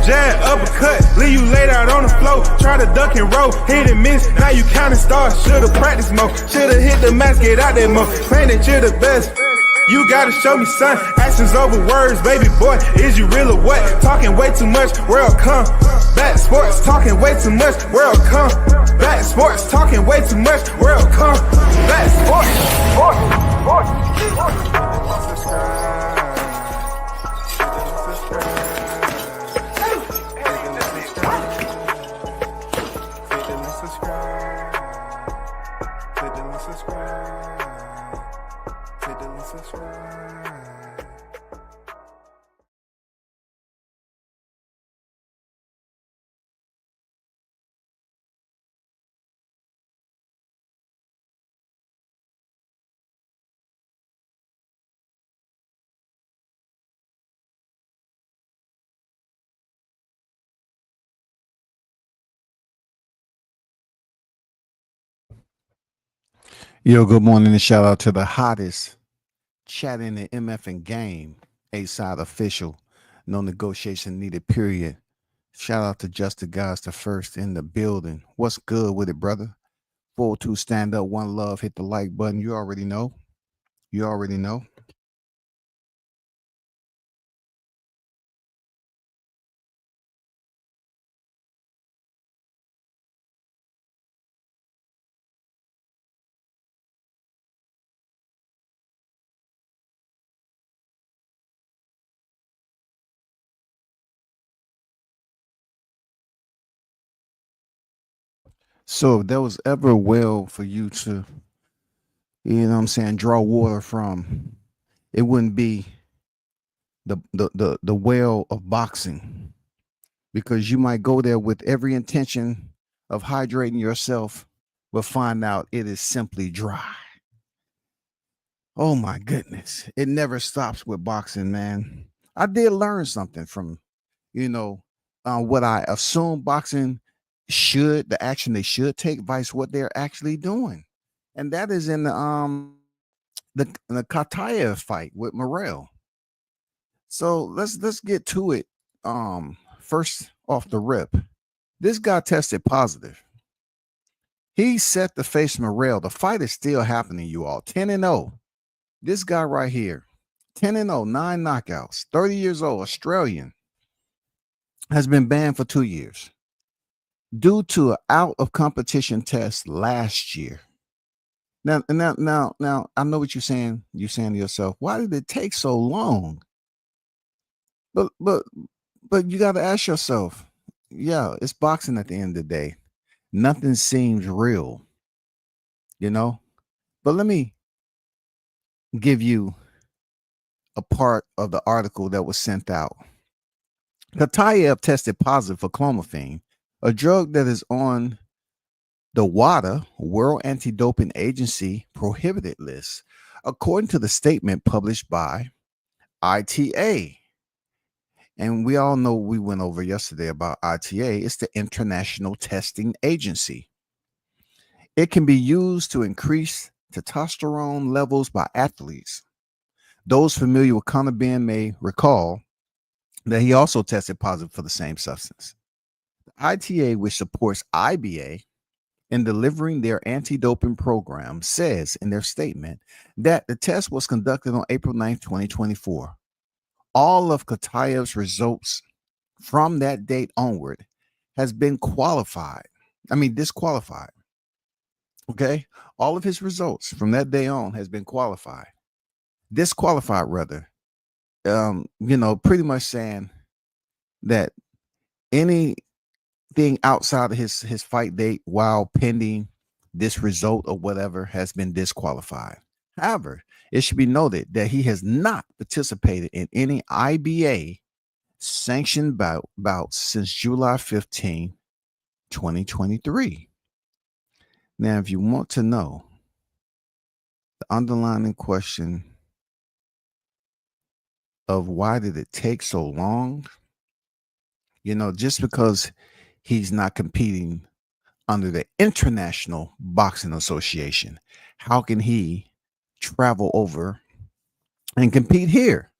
jab, uppercut, leave you laid out on the floor. Try to duck and roll, hit and miss, now you counting stars. Should've practiced more, should've hit the mask, get out there more. Claim that you're the best. You gotta show me, son. Actions over words, baby boy. Is you real or what? Talking way too much, world come. Back sports, talking way too much, world come. Back sports, talking way too much, world come. Back sports, Yo, good morning and shout out to the hottest chat in the MF and game, A-side official, no negotiation needed, period. Shout out to Just the Guys, the first in the building. What's good with it, brother? 402 stand up, one love, hit the like button. You already know. You already know. So if there was ever a well for you to, you know what I'm saying, draw water from, it wouldn't be the well of boxing, because you might go there with every intention of hydrating yourself, but find out it is simply dry. Oh my goodness. It never stops with boxing, man. I did learn something from, what I assume boxing should, the action they should take, vice what they're actually doing. And that is in the Khataev fight with Morrell. So let's get to it. First off the rip, this guy tested positive. He set to face Morrell. The fight is still happening, you all. 10-0. This guy right here, 10-0, 9 knockouts, 30 years old, Australian, has been banned for 2 years due to an out of competition test last year. Now, I know what you're saying. You're saying to yourself, why did it take so long? But you got to ask yourself, yeah, it's boxing at the end of the day. Nothing seems real, But let me give you a part of the article that was sent out. Khataev tested positive for clomiphene, a drug that is on the WADA, World Anti-Doping Agency, prohibited list, according to the statement published by ITA. And we all know, we went over yesterday about ITA. It's the International Testing Agency. It can be used to increase testosterone levels by athletes. Those familiar with Conor Ben may recall that he also tested positive for the same substance. The ITA, which supports IBA in delivering their anti-doping program, says in their statement that the test was conducted on April 9th, 2024. All of Khataev's results from that date onward has been disqualified. Okay. All of his results from that day on has been disqualified rather. Pretty much saying that anything outside of his fight date while pending this result or whatever has been disqualified. However, it should be noted that he has not participated in any IBA sanctioned bouts since July 15, 2023. Now, if you want to know the underlying question of why did it take so long, just because he's not competing under the International Boxing Association, how can he travel over and compete here?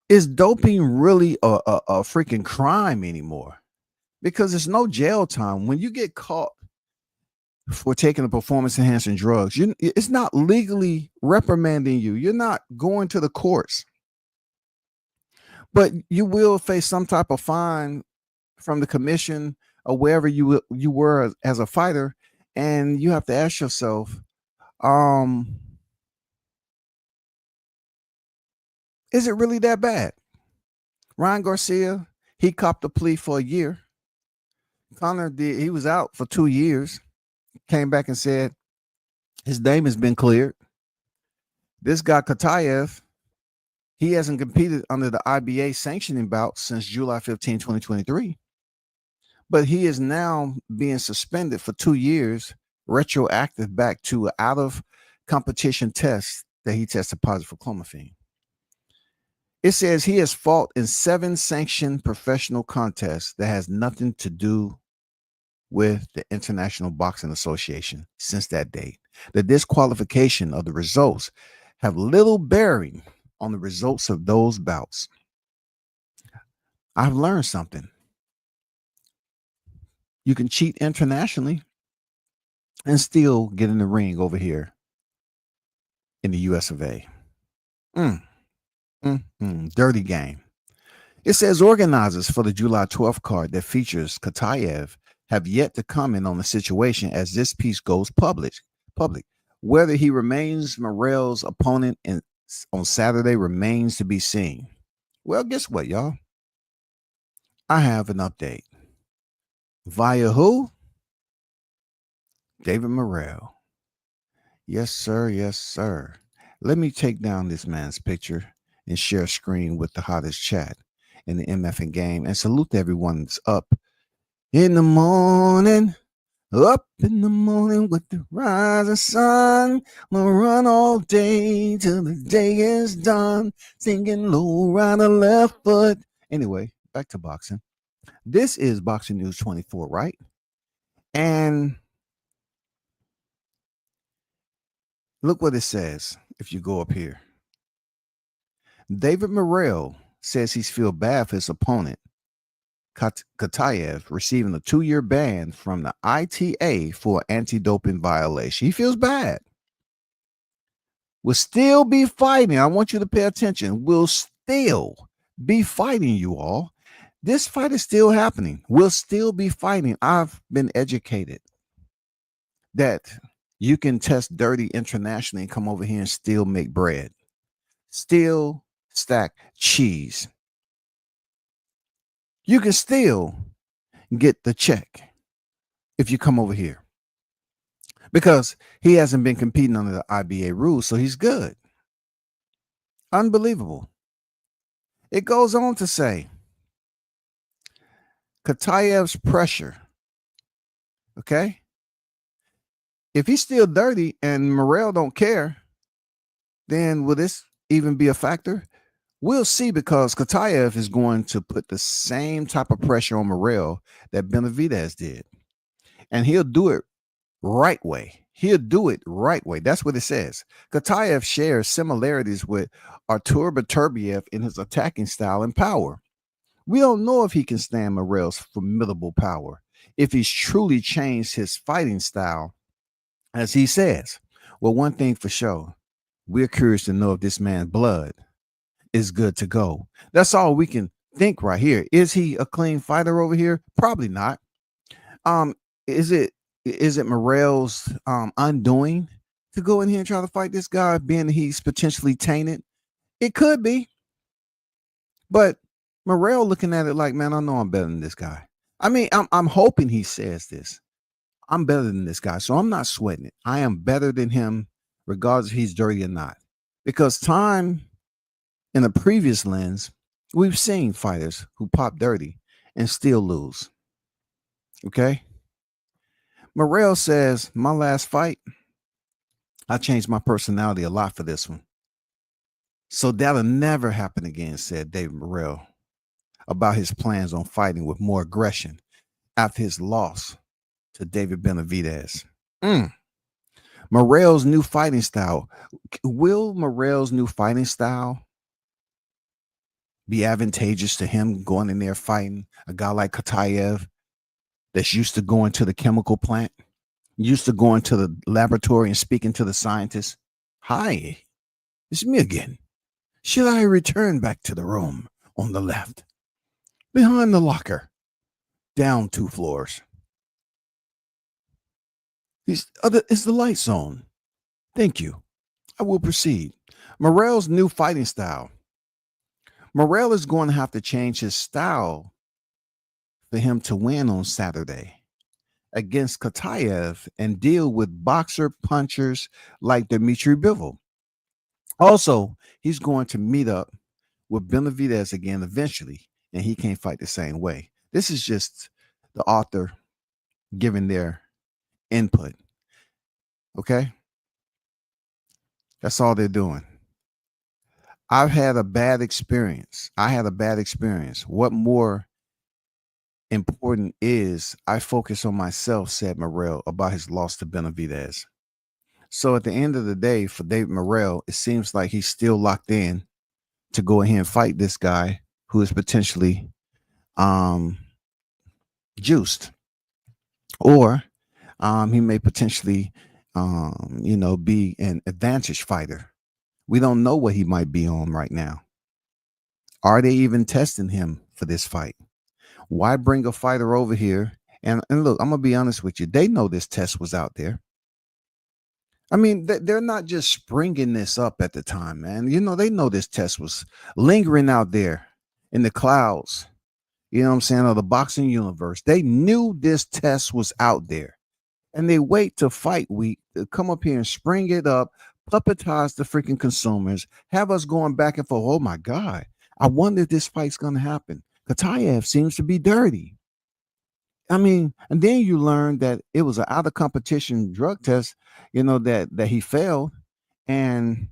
Is doping really a freaking crime anymore? Because it's no jail time. When you get caught for taking a performance enhancing drugs, it's not legally reprimanding you. You're not going to the courts, but you will face some type of fine from the commission or wherever you were as a fighter, and you have to ask yourself, um, is it really that bad? Ryan Garcia, he copped a plea for a year. Connor did. He was out for 2 years. Came back and said his name has been cleared. This guy Khataev, he hasn't competed under the IBA sanctioning bout since July 15, 2023. But he is now being suspended for 2 years, retroactive back to out of competition test that he tested positive for clomiphene. It says he has fought in 7 sanctioned professional contests that has nothing to do with the International Boxing Association since that date. The disqualification of the results have little bearing on the results of those bouts. I've learned something. You can cheat internationally and still get in the ring over here in the US of A. Dirty game. It says organizers for the July 12th card that features Khataev have yet to comment on the situation as this piece goes public. Whether he remains Morrell's opponent on Saturday remains to be seen. Well, guess what, y'all? I have an update. Via who? David Morrell. Yes, sir. Yes, sir. Let me take down this man's picture and share screen with the hottest chat in the MF game and salute everyone that's up in the morning. Up in the morning with the rising sun. I'll run all day till the day is done. Singing low right or left foot. Anyway, back to boxing. This is Boxing News 24, right? And look what it says if you go up here. David Morrell says he's feel bad for his opponent, Khataev, receiving a 2-year ban from the ITA for anti-doping violation. He feels bad. Will still be fighting. I want you to pay attention. Will still be fighting, you all. This fight is still happening. We'll still be fighting. I've been educated that you can test dirty internationally and come over here and still make bread. Still stack cheese. You can still get the check if you come over here. Because he hasn't been competing under the IBA rules, so he's good. Unbelievable. It goes on to say, Khataev's pressure. Okay? If he's still dirty and Morrell don't care, then will this even be a factor? We'll see, because Khataev is going to put the same type of pressure on Morrell that Benavidez did. And he'll do it right way. He'll do it right way. That's what it says. Khataev shares similarities with Artur Beterbiev in his attacking style and power. We don't know if he can stand Morrell's formidable power, if he's truly changed his fighting style, as he says. Well, one thing for sure, we're curious to know if this man's blood is good to go. That's all we can think right here. Is he a clean fighter over here? Probably not. Is it Morrell's undoing to go in here and try to fight this guy, being he's potentially tainted? It could be. But Morrell looking at it like, man, I know I'm better than this guy. I mean, I'm hoping he says this. I'm better than this guy, so I'm not sweating it. I am better than him, regardless if he's dirty or not. Because time in a previous lens, we've seen fighters who pop dirty and still lose. Okay? Morrell says, my last fight, I changed my personality a lot for this one. So that'll never happen again, said David Morrell about his plans on fighting with more aggression after his loss to David Benavidez. Morrell's new fighting style. Will Morrell's new fighting style be advantageous to him going in there fighting a guy like Khataev that's used to going to the chemical plant, used to going to the laboratory and speaking to the scientists? Hi, it's me again. Should I return back to the room on the left, behind the locker, down 2 floors? Is the lights on? Thank you. I will proceed. Morrell's new fighting style. Morrell is going to have to change his style for him to win on Saturday against Khataev and deal with boxer punchers like Dmitry Bivol. Also, he's going to meet up with Benavidez again eventually, and he can't fight the same way. This is just the author giving their input. Okay? That's all they're doing. I've had a bad experience. I had a bad experience. What more important is I focus on myself, said Morrell about his loss to Benavidez. So at the end of the day, for David Morrell, it seems like he's still locked in to go ahead and fight this guy who is potentially juiced, or he may potentially be an advantage fighter. We don't know what he might be on right now. Are they even testing him for this fight? Why bring a fighter over here? And look, I'm gonna be honest with you. They know this test was out there. I mean, they're not just springing this up at the time, man. They know this test was lingering out there in the clouds, you know what I'm saying, of the boxing universe. They knew this test was out there, and they wait to fight week to come up here and spring it up, puppetize the freaking consumers, have us going back and forth. Oh my God, I wonder if this fight's going to happen. Khataev seems to be dirty. I mean, and then you learn that it was an out of competition drug test, that he failed. And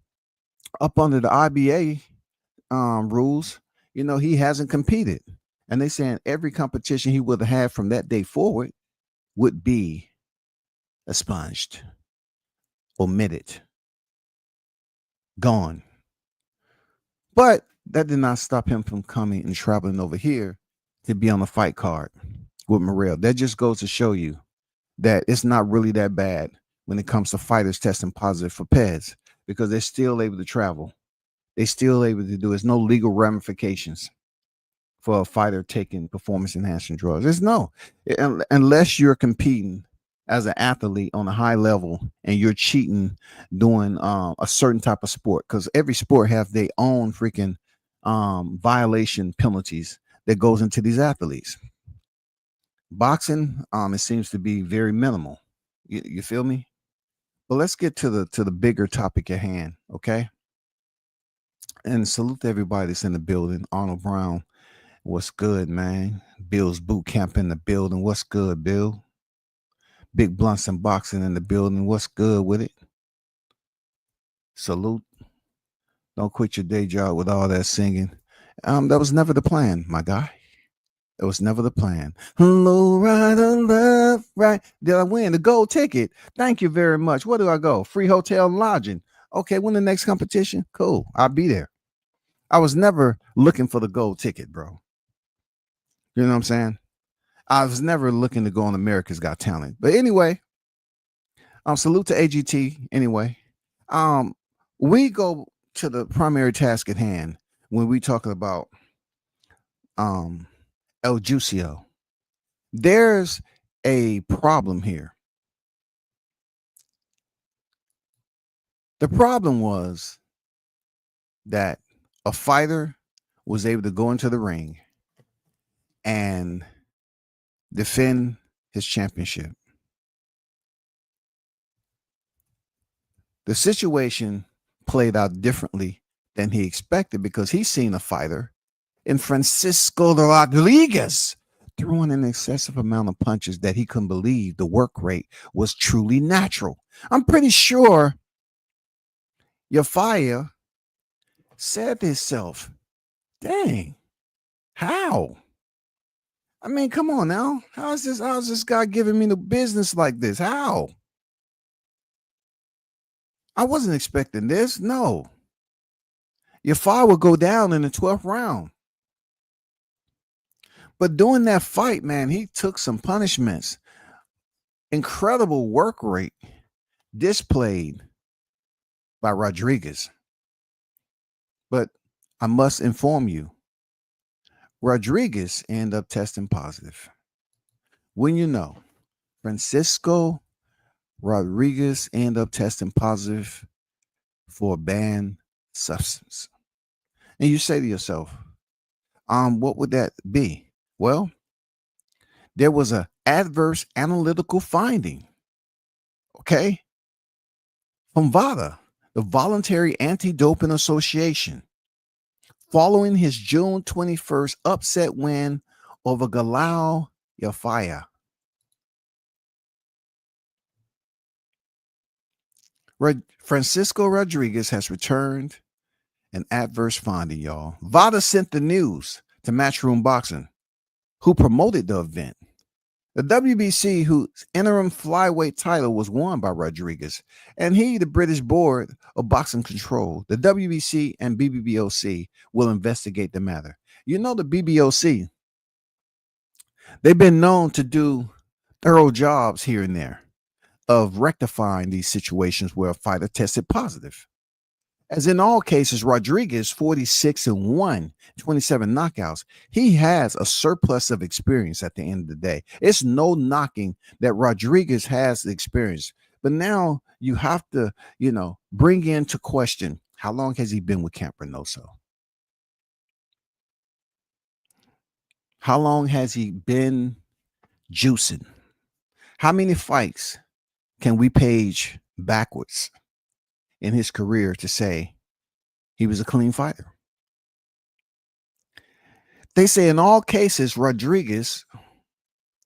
up under the IBA rules, he hasn't competed. And they saying every competition he would have had from that day forward would be expunged, omitted, gone. But that did not stop him from coming and traveling over here to be on the fight card with Morrell. That just goes to show you that it's not really that bad when it comes to fighters testing positive for PEDs, because they're still able to travel. They're still able to do it. There's no legal ramifications for a fighter taking performance enhancing drugs. There's no, unless you're competing as an athlete on a high level and you're cheating doing a certain type of sport, because every sport have their own freaking violation penalties that goes into these athletes. Boxing, it seems to be very minimal. You feel me? But let's get to the bigger topic at hand, okay? And salute to everybody that's in the building. Arnold Brown, what's good, man? Bill's Boot Camp in the building. What's good, Bill? Big Blunts and Boxing in the building. What's good with it? Salute. Don't quit your day job with all that singing. That was never the plan, my guy. It was never the plan. Low rider, left, right. Did I win the gold ticket? Thank you very much. Where do I go? Free hotel and lodging. Okay, when the next competition? Cool. I'll be there. I was never looking for the gold ticket, bro. You know what I'm saying? I was never looking to go on America's Got Talent. But anyway, salute to AGT. Anyway, we go to the primary task at hand when we talking about El JUICIO. There's a problem here. The problem was that a fighter was able to go into the ring and defend his championship. The situation played out differently than he expected, because he's seen a fighter in Francisco Rodriguez throwing an excessive amount of punches that he couldn't believe the work rate was truly natural. I'm pretty sure Yafaya said to himself, dang, how? I mean, come on now. How's this guy giving me the business like this? How? I wasn't expecting this. No. Yafaya would go down in the 12th round. But during that fight, man, he took some punishments. Incredible work rate displayed by Rodriguez. But I must inform you, Rodriguez ended up testing positive. When you know, Francisco Rodriguez ended up testing positive for a banned substance. And you say to yourself, what would that be? Well, there was an adverse analytical finding, okay, from VADA, the Voluntary Anti-Doping Association, following his June 21st upset win over Galal Yafaya. Francisco Rodriguez has returned an adverse finding, y'all. VADA sent the news to Matchroom Boxing, who promoted the event. The WBC, whose interim flyweight title was won by Rodriguez, and the British Board of Boxing Control, the WBC and BBBOC, will investigate the matter. You know, the BBOC, they've been known to do thorough jobs here and there of rectifying these situations where a fighter tested positive. As in all cases, Rodriguez, 46-1, 27 knockouts. He has a surplus of experience at the end of the day. It's no knocking that Rodriguez has the experience. But now you have to, bring into question, how long has he been with Camp Reynoso? How long has he been juicing? How many fights can we page backwards in his career to say he was a clean fighter? They say in all cases, Rodriguez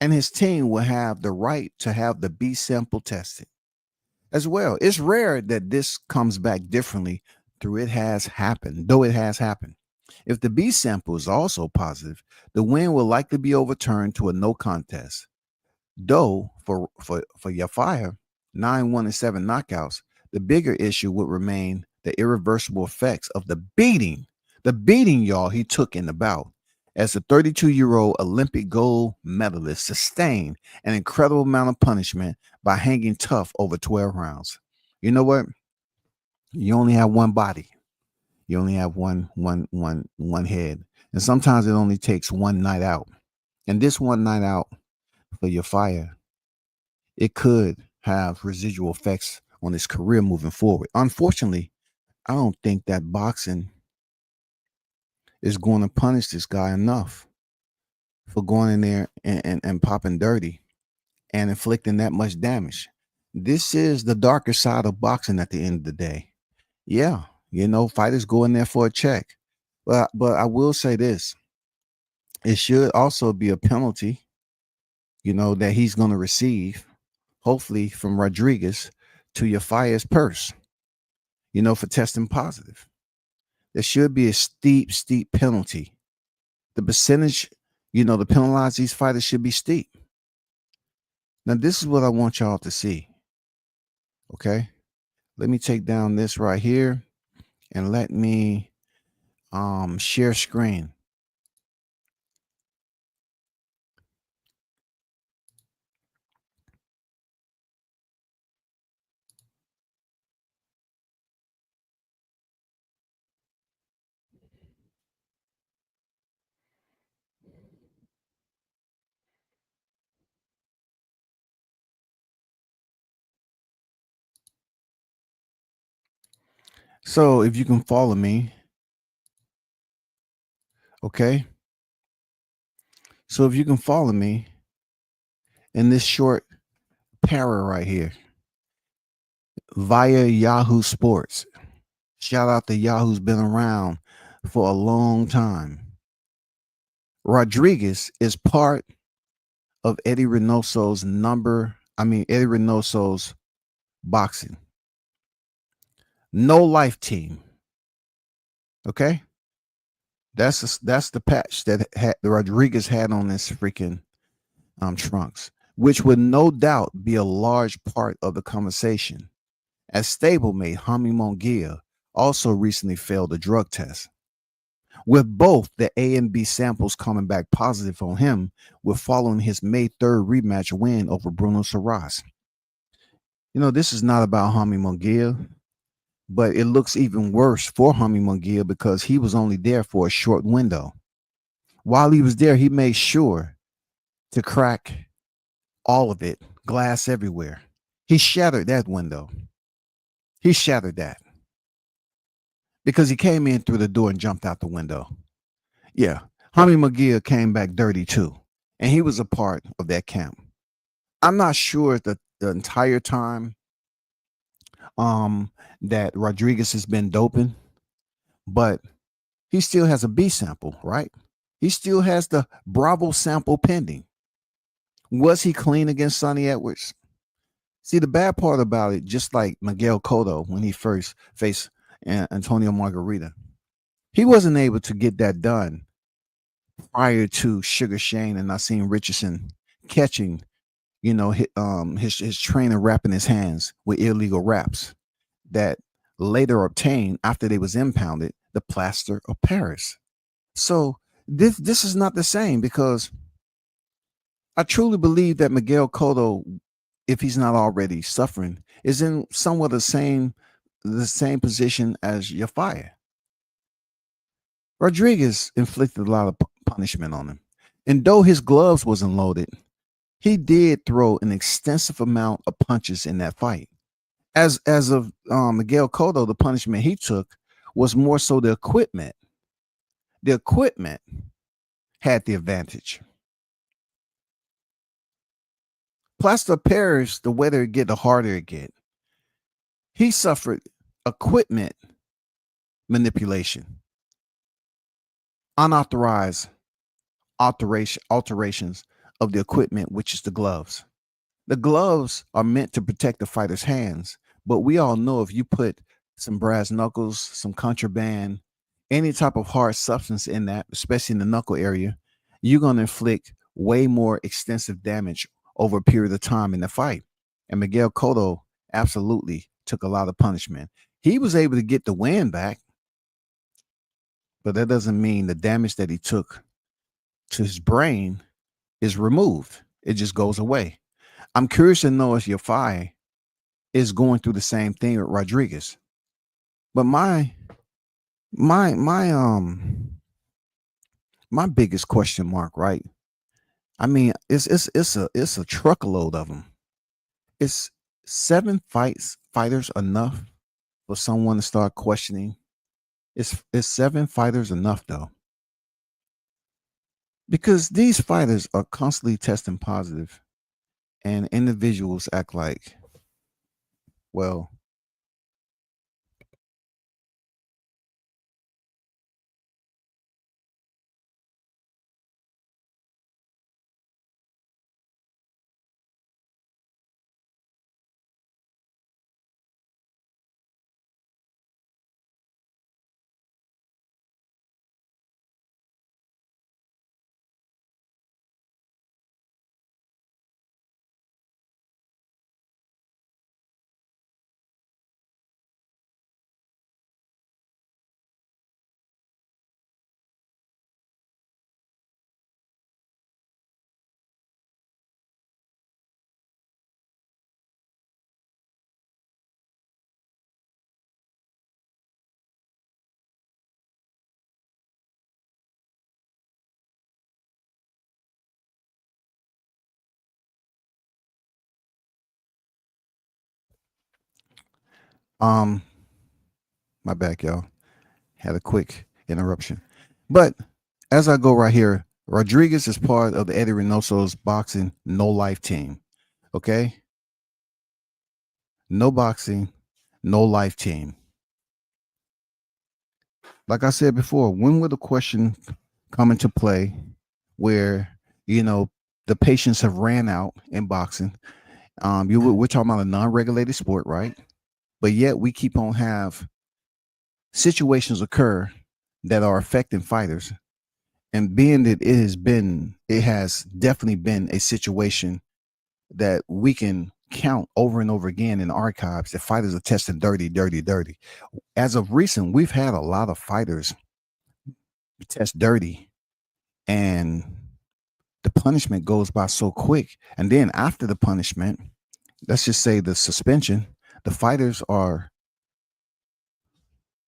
and his team will have the right to have the B sample tested as well. It's rare that this comes back differently though it has happened. If the B sample is also positive, the win will likely be overturned to a no contest. Though for Yafaya, 9-1-7 knockouts, the bigger issue would remain the irreversible effects of the beating, y'all, he took in the bout, as the 32-year-old Olympic gold medalist sustained an incredible amount of punishment by hanging tough over 12 rounds. You know what? You only have one body. You only have one head. And sometimes it only takes one night out. And this one night out for Yafaya, it could have residual effects on his career moving forward. Unfortunately, I don't think that boxing is going to punish this guy enough for going in there and popping dirty and inflicting that much damage. This is the darker side of boxing at the end of the day. Yeah, fighters go in there for a check. But I will say this. It should also be a penalty, that he's going to receive, hopefully from Rodriguez, to Yafaya's purse, for testing positive. There should be a steep penalty. The percentage, to penalize these fighters should be steep. Now, this is what I want y'all to see. Okay. Let me take down this right here and let me share screen. So if you can follow me, okay. So if you can follow me in this short para right here via Yahoo Sports. Shout out to Yahoo's been around for a long time. Rodriguez is part of Eddie Reynoso's boxing. No life team. Okay? That's the patch that Rodriguez had on his freaking trunks, which would no doubt be a large part of the conversation, as stablemate Hami Mongia also recently failed a drug test. With both the A and B samples coming back positive on him, with following his May 3rd rematch win over Bruno Saras. This is not about Hami Munguia, but it looks even worse for Hami Munguia because he was only there for a short window. While he was there, he made sure to crack all of it, glass everywhere. He shattered that window. He shattered that because he came in through the door and jumped out the window. Yeah, Hami Munguia came back dirty too, and he was a part of that camp. I'm not sure that the entire time that Rodriguez has been doping, but he still has a B sample, right? He still has the Bravo sample pending. Was he clean against Sonny Edwards? See, the bad part about it, just like Miguel Cotto when he first faced Antonio Margarita, he wasn't able to get that done prior to Sugar Shane and Nassim Richardson catching, his trainer wrapping his hands with illegal wraps that later obtained after they was impounded the plaster of Paris. So this is not the same because I truly believe that Miguel Cotto, if he's not already suffering, is in somewhat the same position as Yafaya. Rodriguez inflicted a lot of punishment on him. And though his gloves wasn't loaded, he did throw an extensive amount of punches in that fight. As of Miguel Cotto, the punishment he took was more so the equipment. The equipment had the advantage. Plaster of Paris, the wetter it get, the harder it get. He suffered equipment manipulation, unauthorized alterations of the equipment, which is the gloves. The gloves are meant to protect the fighter's hands, but we all know if you put some brass knuckles, some contraband, any type of hard substance in that, especially in the knuckle area, you're going to inflict way more extensive damage over a period of time in the fight. And Miguel Cotto absolutely took a lot of punishment. He was able to get the win back, but that doesn't mean the damage that he took to his brain is removed. It just goes away. I'm curious to know if Yafai is going through the same thing with Rodriguez. But my biggest question mark, right? I mean, it's a truckload of them. Is 7 fighters enough for someone to start questioning? Is 7 fighters enough though? Because these fighters are constantly testing positive, and individuals act like, well, my bad, y'all. Had a quick interruption. But as I go right here, Rodriguez is part of the Eddie Reynoso's boxing no life team. Okay? No boxing, no life team. Like I said before, when will the question come into play where, the patients have ran out in boxing? We're talking about a non-regulated sport, right? But yet we keep on have situations occur that are affecting fighters. And being that it has definitely been a situation that we can count over and over again in the archives that fighters are testing dirty. As of recent, we've had a lot of fighters test dirty, and the punishment goes by so quick. And then after the punishment, let's just say the suspension, the fighters are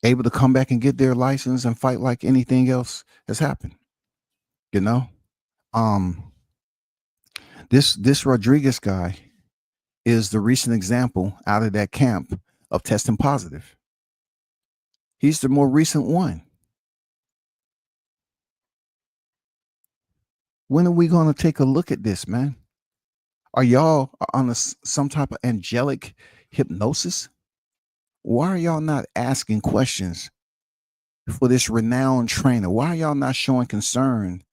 able to come back and get their license and fight like anything else has happened. You know, um, this Rodriguez guy is the recent example out of that camp of testing positive. He's the more recent one. When are we going to take a look at this, man? Are y'all on some type of angelic hypnosis? Why are y'all not asking questions for this renowned trainer? Why are y'all not showing concern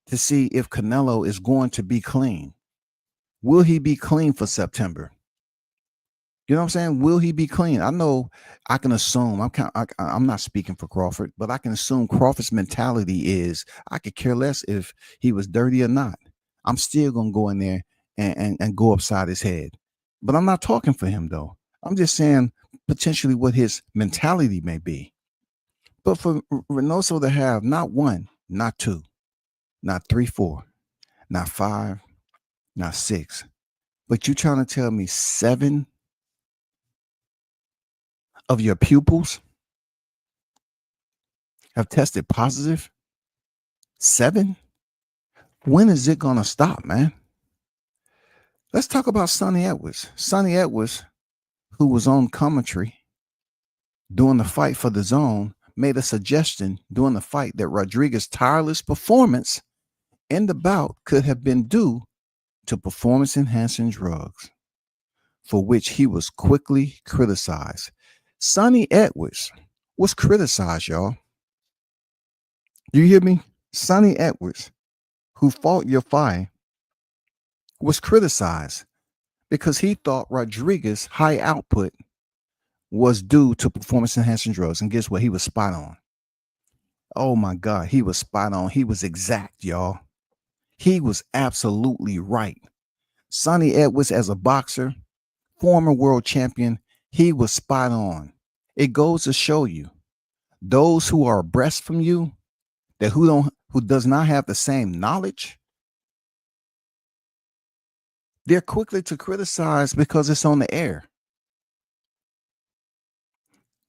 to see if Canelo is going to be clean? Will he be clean for September? You know what I'm saying? Will he be clean? I know I can assume, I'm not speaking for Crawford, but I can assume Crawford's mentality is I could care less if he was dirty or not. I'm still going to go in there and go upside his head. But I'm not talking for him, though. I'm just saying potentially what his mentality may be. But for Reynoso to have not one, not two, not three, four, not five, not six, but you trying to tell me 7 of your pupils have tested positive? 7? When is it going to stop, man? Let's talk about Sonny Edwards. Sonny Edwards, who was on commentary during the fight for the zone, made a suggestion during the fight that Rodriguez's tireless performance in the bout could have been due to performance-enhancing drugs, for which he was quickly criticized. Sonny Edwards was criticized, y'all. Do you hear me? Sonny Edwards, who fought your fight, was criticized because he thought Rodriguez's high output was due to performance-enhancing drugs. And guess what? He was spot on. Oh my God, he was spot on. He was exact, y'all. He was absolutely right. Sonny Edwards, as a boxer, former world champion, he was spot on. It goes to show you, those who are abreast from you, that who does not have the same knowledge, they're quickly to criticize because it's on the air.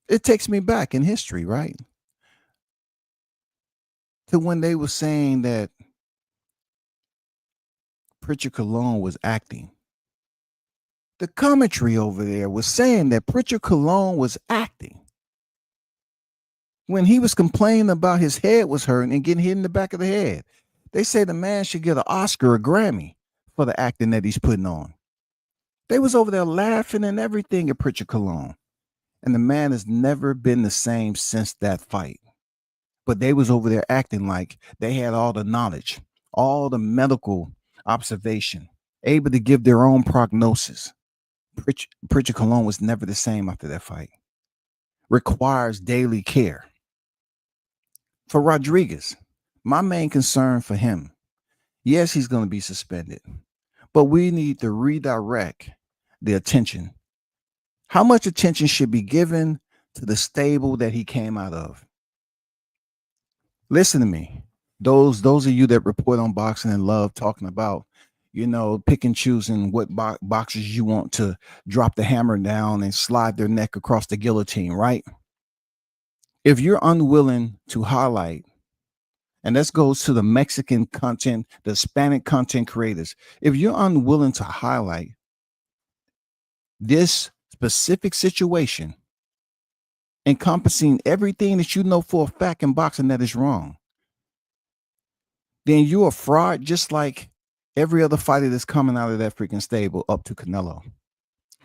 It takes me back in history, right? To when they were saying that Pritchard Colon was acting. The commentary over there was saying that Pritchard Colon was acting when he was complaining about his head was hurting and getting hit in the back of the head. They say the man should get an Oscar or Grammy for the acting that he's putting on. They was over there laughing and everything at Pritchard Colon. And the man has never been the same since that fight. But they was over there acting like they had all the knowledge, all the medical observation, able to give their own prognosis. Pritchard Colon was never the same after that fight. Requires daily care. For Rodriguez, my main concern for him, yes, he's going to be suspended, but we need to redirect the attention. How much attention should be given to the stable that he came out of? Listen to me. Those of you that report on boxing and love talking about, pick and choosing what boxers you want to drop the hammer down and slide their neck across the guillotine, right? If you're unwilling to highlight, and this goes to the Mexican content, the Hispanic content creators, if you're unwilling to highlight this specific situation encompassing everything that you know for a fact in boxing that is wrong, then you're a fraud, just like every other fighter that's coming out of that freaking stable up to Canelo,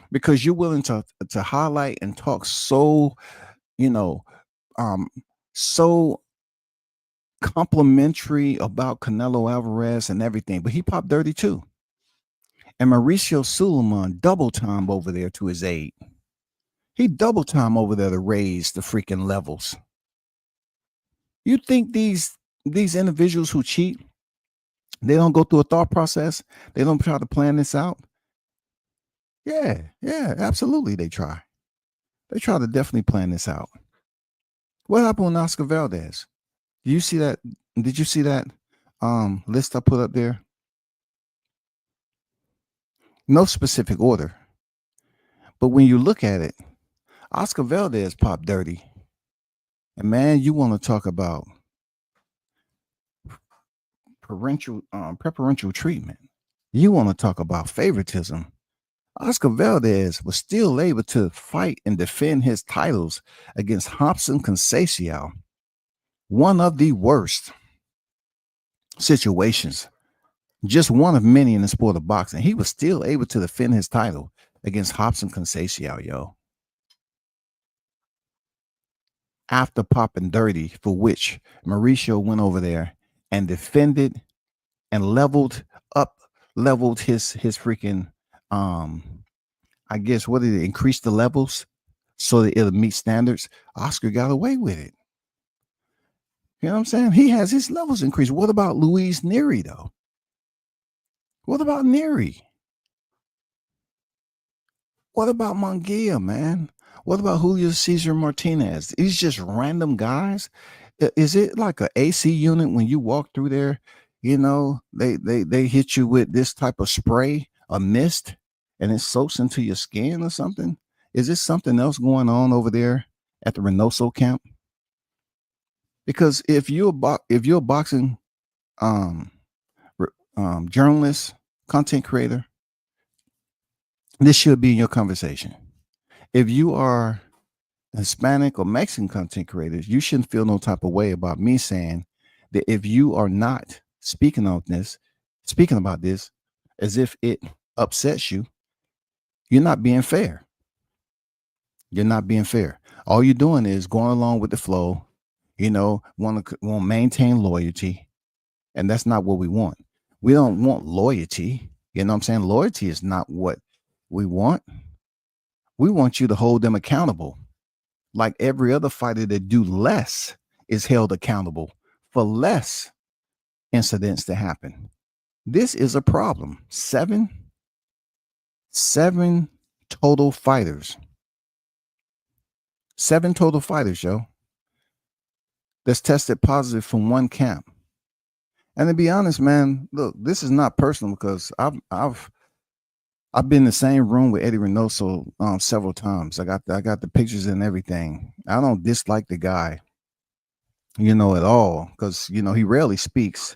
because you're willing to highlight and talk so so complimentary about Canelo Alvarez and everything, but he popped dirty too. And Mauricio Suleiman double time over there to his aid. He double time over there to raise the freaking levels. You think these individuals who cheat, they don't go through a thought process? They don't try to plan this out? Yeah, absolutely. They try. They try to definitely plan this out. What happened with Oscar Valdez? You see that? Did you see that list I put up there? No specific order, but when you look at it, Oscar Valdez popped dirty, and man, you want to talk about preferential treatment. You want to talk about favoritism. Oscar Valdez was still able to fight and defend his titles against Hobson Conceição, one of the worst situations, just one of many in the sport of boxing. He was still able to defend his title against Hobson Conceição, yo. After popping dirty, for which Mauricio went over there and defended and leveled his freaking I guess what did it increase the levels so that it'll meet standards. Oscar got away with it. You know what I'm saying? He has his levels increased. What about Luis Nery though? What about Nery? What about Munguia, man? What about Julio Cesar Martinez? These just random guys. Is it like a AC unit when you walk through there? You know, they hit you with this type of spray, a mist, and it soaks into your skin or something? Is this something else going on over there at the Reynoso camp? Because if you're a boxing journalist, content creator, this should be in your conversation. If you are Hispanic or Mexican content creators, you shouldn't feel no type of way about me saying that if you are not speaking about this as if it upsets you, you're not being fair. You're not being fair. All you're doing is going along with the flow, you know, want to maintain loyalty. And that's not what we want. We don't want loyalty. You know what I'm saying? Loyalty is not what we want. We want you to hold them accountable. Like every other fighter that do less is held accountable for less incidents to happen. This is a problem. Seven total fighters. 7 total fighters, yo, that's tested positive from one camp. And to be honest, man, look, this is not personal because I've been in the same room with Eddie Reynoso several times. I got the pictures and everything. I don't dislike the guy, you know, at all, because you know he rarely speaks,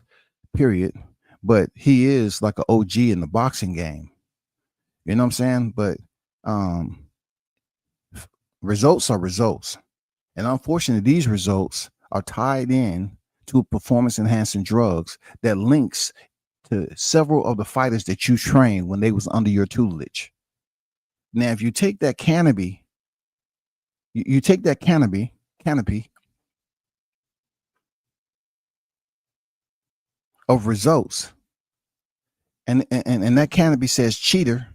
period. But he is like an OG in the boxing game. You know what I'm saying? But results are results. And unfortunately, these results are tied in to performance enhancing drugs that links to several of the fighters that you trained when they was under your tutelage. Now, if you take that canopy, you take that canopy of results, and that canopy says cheater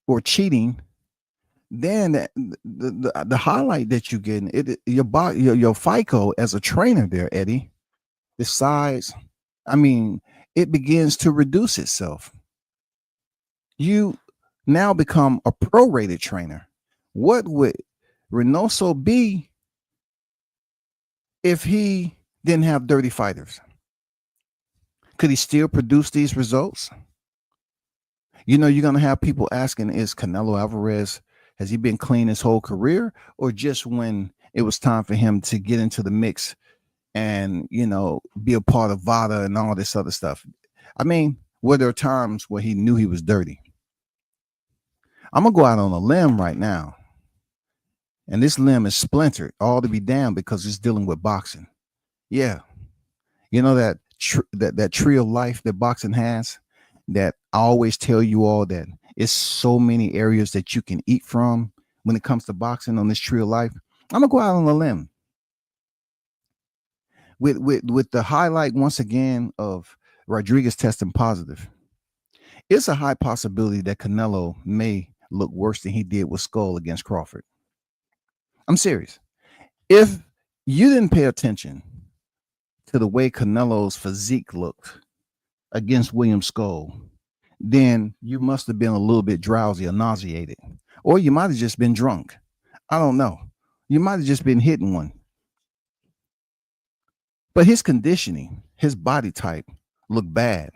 or cheating, then the highlight that you get, your FICO as a trainer there, Eddie, the size, I mean, it begins to reduce itself. You now become a prorated trainer. What would Reynoso be if he didn't have dirty fighters? Could he still produce these results? You know, you're going to have people asking, is Canelo Alvarez, has he been clean his whole career, or just when it was time for him to get into the mix and, you know, be a part of VADA and all this other stuff? I mean, were there times where he knew he was dirty? I'm going to go out on a limb right now. And this limb is splintered all to be damned because it's dealing with boxing. Yeah. You know that that tree of life that boxing has, that I always tell you all that it's so many areas that you can eat from when it comes to boxing on this tree of life. I'm gonna go out on a limb with the highlight once again of Rodriguez testing positive. It's a high possibility that Canelo may look worse than he did with Skull against Crawford. I'm serious. If you didn't pay attention to the way Canelo's physique looked against William Skull, then you must have been a little bit drowsy or nauseated, or you might have just been drunk. I don't know. You might have just been hitting one. But his conditioning, his body type looked bad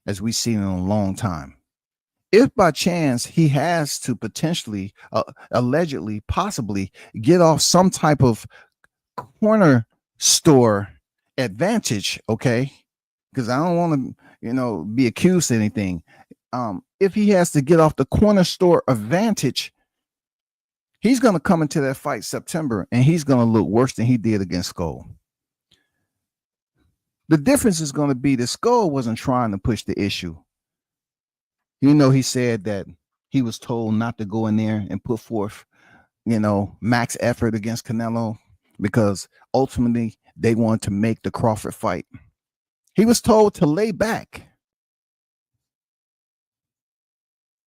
as we've seen in a long time. If by chance he has to potentially, allegedly, possibly get off some type of corner store advantage, okay? Because I don't want to, be accused of anything. If he has to get off the corner store advantage, he's going to come into that fight September and he's going to look worse than he did against Skull. The difference is going to be that Skull wasn't trying to push the issue. He said that he was told not to go in there and put forth, max effort against Canelo because ultimately they wanted to make the Crawford fight. He was told to lay back.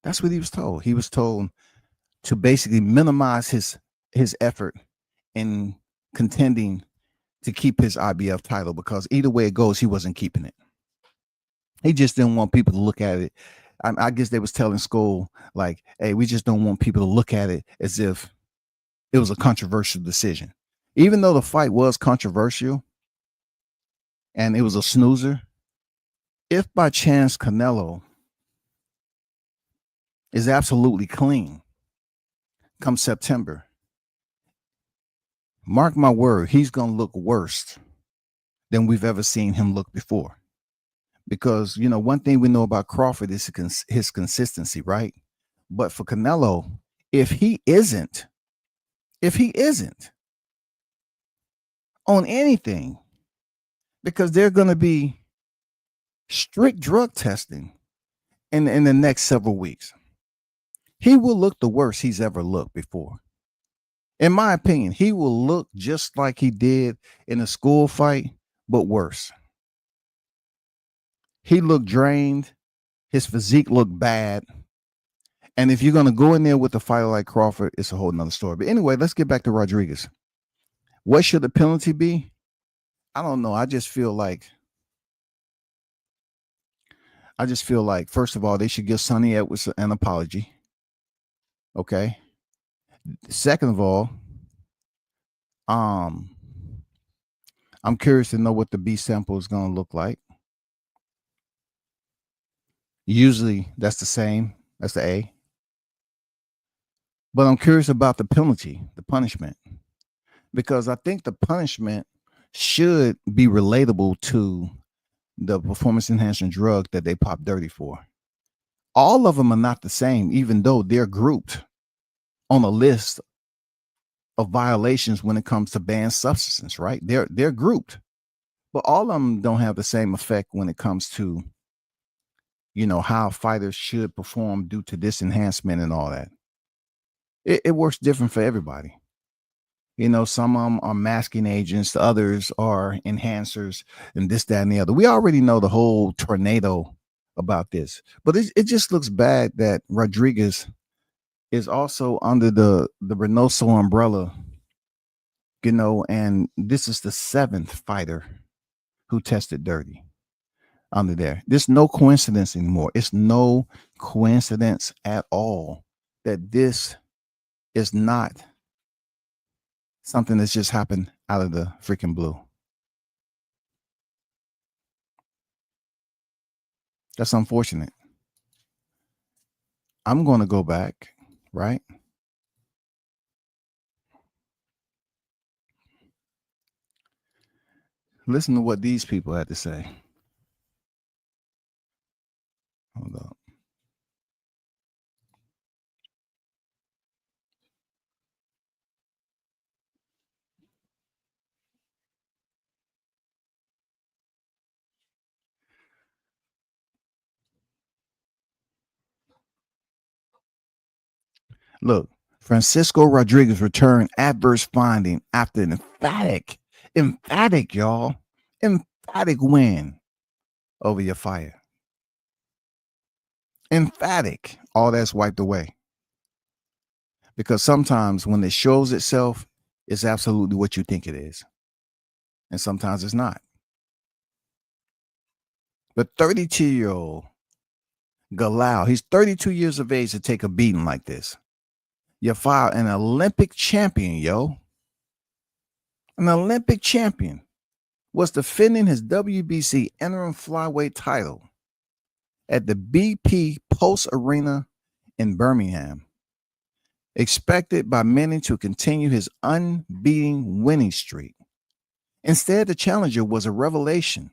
That's what he was told. He was told to basically minimize his effort in contending to keep his IBF title, because either way it goes, he wasn't keeping it. He just didn't want people to look at it. I guess they was telling Skull, like, hey, we just don't want people to look at it as if it was a controversial decision. Even though the fight was controversial and it was a snoozer, if by chance Canelo is absolutely clean come September, mark my word, he's going to look worse than we've ever seen him look before. Because, one thing we know about Crawford is his consistency, right? But for Canelo, if he isn't on anything, because they're going to be strict drug testing in the next several weeks, he will look the worst he's ever looked before. In my opinion, he will look just like he did in a school fight, but worse. He looked drained. His physique looked bad. And if you're going to go in there with a fighter like Crawford, it's a whole nother story. But anyway, let's get back to Rodriguez. What should the penalty be? I don't know. I just feel like, first of all, they should give Sonny Edwards an apology. Okay. Second of all, I'm curious to know what the B sample is going to look like. Usually that's the same. That's the A. But I'm curious about the penalty, the punishment, because I think the punishment should be relatable to the performance enhancing drug that they pop dirty for. All of them are not the same, even though they're grouped on a list of violations when it comes to banned substances, right? They're grouped, but all of them don't have the same effect when it comes to, how fighters should perform due to this enhancement and all that. It works different for everybody. Some of them are masking agents, the others are enhancers, and this, that, and the other. We already know the whole tornado about this, but it just looks bad that Rodriguez is also under the Reynoso umbrella, and this is the 7th fighter who tested dirty under there. There's no coincidence anymore. It's no coincidence at all that this is not something that's just happened out of the freaking blue. That's unfortunate. I'm going to go back, right? Listen to what these people had to say. Hold up. Look, Francisco Rodriguez returned adverse finding after an emphatic, y'all, emphatic win over your fire. Emphatic. All that's wiped away. Because sometimes when it shows itself, it's absolutely what you think it is. And sometimes it's not. But 32-year-old Galal, he's 32 years of age to take a beating like this. You fire an Olympic champion, yo. An Olympic champion was defending his WBC interim flyweight title at the BP Post Arena in Birmingham, expected by many to continue his unbeaten winning streak. Instead, the challenger was a revelation,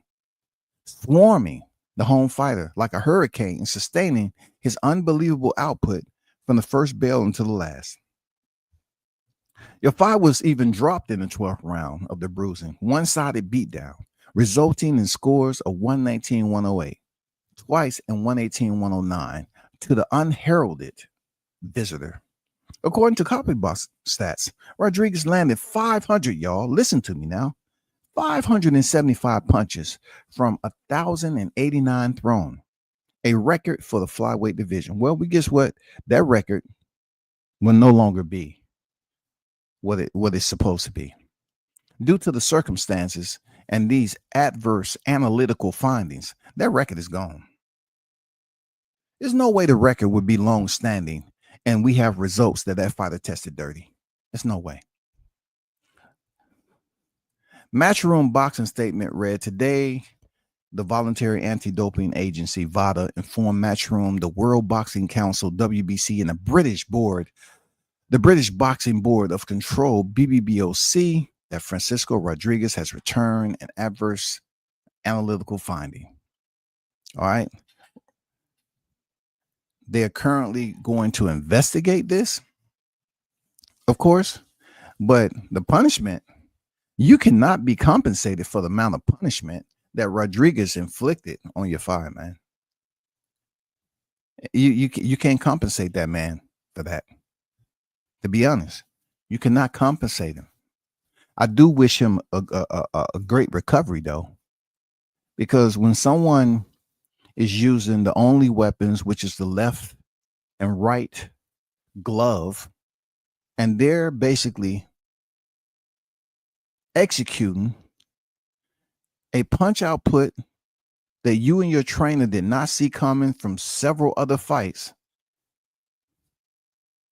swarming the home fighter like a hurricane and sustaining his unbelievable output from the first bell until the last. Your fight was even dropped in the 12th round of the bruising, one-sided beatdown, resulting in scores of 119-108, twice and 118-109 to the unheralded visitor. According to Copybox stats, Rodriguez landed 500, y'all. Listen to me now. 575 punches from 1,089 thrown, a record for the flyweight division. Well, we guess what? That record will no longer be what it's supposed to be. Due to the circumstances and these adverse analytical findings, that record is gone. There's no way the record would be long-standing and we have results that fighter tested dirty. There's no way. Matchroom boxing statement read, today, the voluntary anti-doping agency, VADA, informed Matchroom, the World Boxing Council, WBC, and the British Boxing Board of Control, BBBOC, that Francisco Rodriguez has returned an adverse analytical finding. All right. They are currently going to investigate this, of course, but the punishment, you cannot be compensated for the amount of punishment that Rodriguez inflicted on your fight, man. You can't compensate that man for that. To be honest, you cannot compensate him. I do wish him a great recovery, though, because when someone is using the only weapons, which is the left and right glove, and they're basically executing a punch output that you and your trainer did not see coming from several other fights.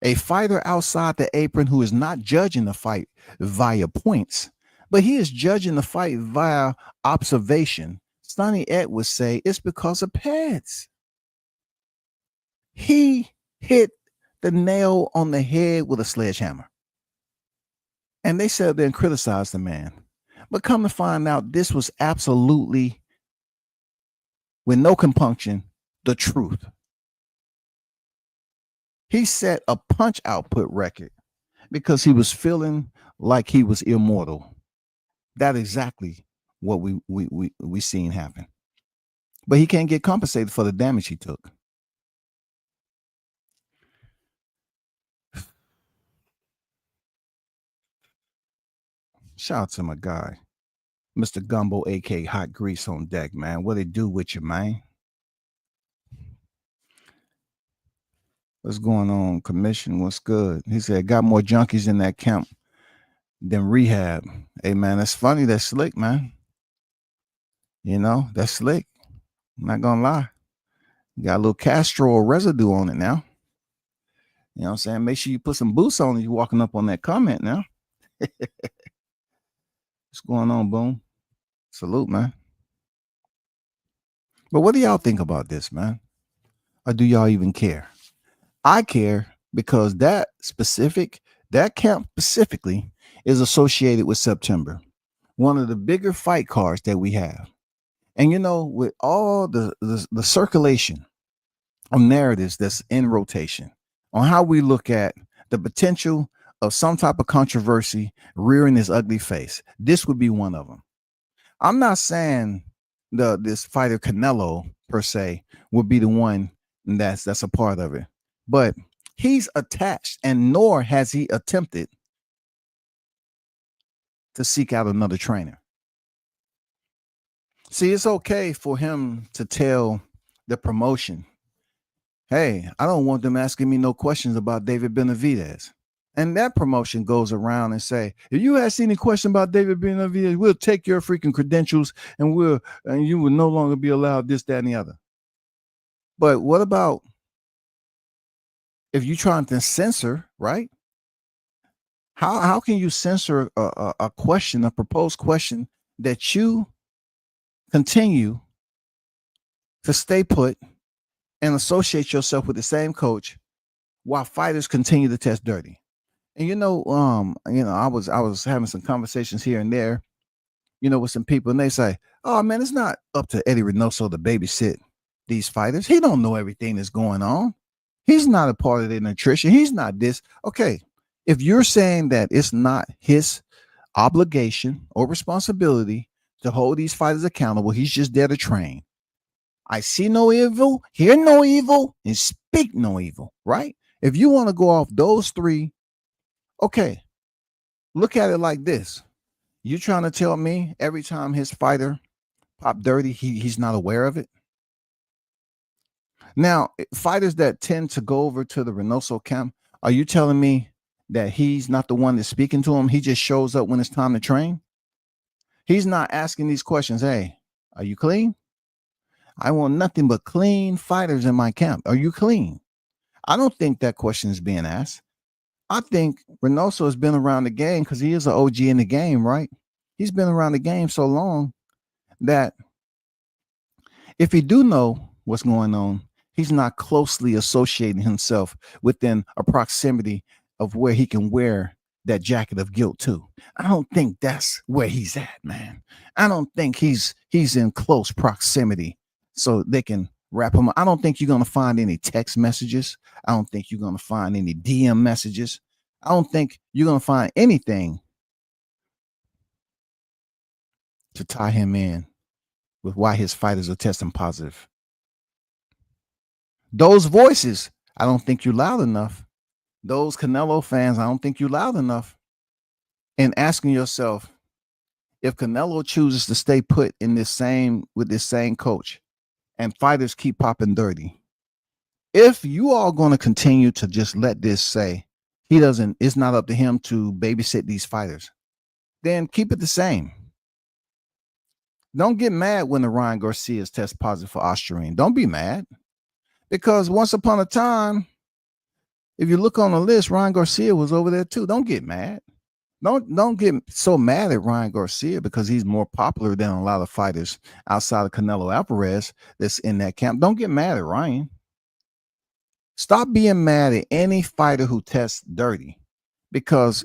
A fighter outside the apron who is not judging the fight via points, but he is judging the fight via observation. Sonny Ed would say it's because of pads. He hit the nail on the head with a sledgehammer. And they sat there and criticized the man. But come to find out, this was absolutely, with no compunction, the truth. He set a punch output record because he was feeling like he was immortal. That's exactly what we seen happen. But he can't get compensated for the damage he took. Shout out to my guy, Mr. Gumbo, aka Hot Grease on deck, man. What it do with you, man? What's going on, Commission? What's good? He said, got more junkies in that camp than rehab. Hey, man, that's funny. That's slick, man. You know, that's slick. I'm not going to lie. Got a little Castro residue on it now. You know what I'm saying? Make sure you put some boots on if you're walking up on that comment now. What's going on, Boom? Salute, man. But what do y'all think about this, man? Or do y'all even care? I care because that camp specifically is associated with September, one of the bigger fight cards that we have. And, you know, with all the circulation of narratives that's in rotation on how we look at the potential of some type of controversy rearing his ugly face, this would be one of them. I'm not saying this fighter Canelo per se would be the one that's a part of it, but he's attached, and nor has he attempted to seek out another trainer. See, it's okay for him to tell the promotion, hey, I don't want them asking me no questions about David Benavidez. And that promotion goes around and say, if you ask any question about David Benavidez, we'll take your freaking credentials and you will no longer be allowed this, that, and the other. But what about if you're trying to censor, right? How can you censor a question, a proposed question that you continue to stay put and associate yourself with the same coach while fighters continue to test dirty. And I was having some conversations here and there, with some people, and they say, "Oh man, it's not up to Eddie Reynoso to babysit these fighters. He don't know everything that's going on. He's not a part of their nutrition. He's not this." Okay, if you're saying that it's not his obligation or responsibility to hold these fighters accountable, he's just there to train. I see no evil, hear no evil, and speak no evil, right? If you want to go off those three, okay, look at it like this. You trying to tell me every time his fighter pop dirty, he's not aware of it? Now, fighters that tend to go over to the Reynoso camp, are you telling me that he's not the one that's speaking to him? He just shows up when it's time to train? He's not asking these questions. Hey, are you clean? I want nothing but clean fighters in my camp. Are you clean? I don't think that question is being asked. I think Reynoso has been around the game because he is an OG in the game, right? He's been around the game so long that if he do know what's going on, he's not closely associating himself within a proximity of where he can wear that jacket of guilt too. I don't think that's where he's at, man. I don't think he's in close proximity so they can wrap him up. I don't think you're going to find any text messages. I don't think you're going to find any DM messages. I don't think you're going to find anything to tie him in with why his fighters are testing positive. Those voices, I don't think you're loud enough. Those Canelo fans, I don't think you're loud enough. And asking yourself, if Canelo chooses to stay put in with this same coach and fighters keep popping dirty, if you are going to continue to just let this say it's not up to him to babysit these fighters, then keep it the same. Don't get mad when the Ryan Garcias test positive for Ostarine. Don't be mad, because once upon a time, if you look on the list, Ryan Garcia was over there too. Don't get mad. Don't get so mad at Ryan Garcia because he's more popular than a lot of fighters outside of Canelo Alvarez that's in that camp. Don't get mad at Ryan. Stop being mad at any fighter who tests dirty, because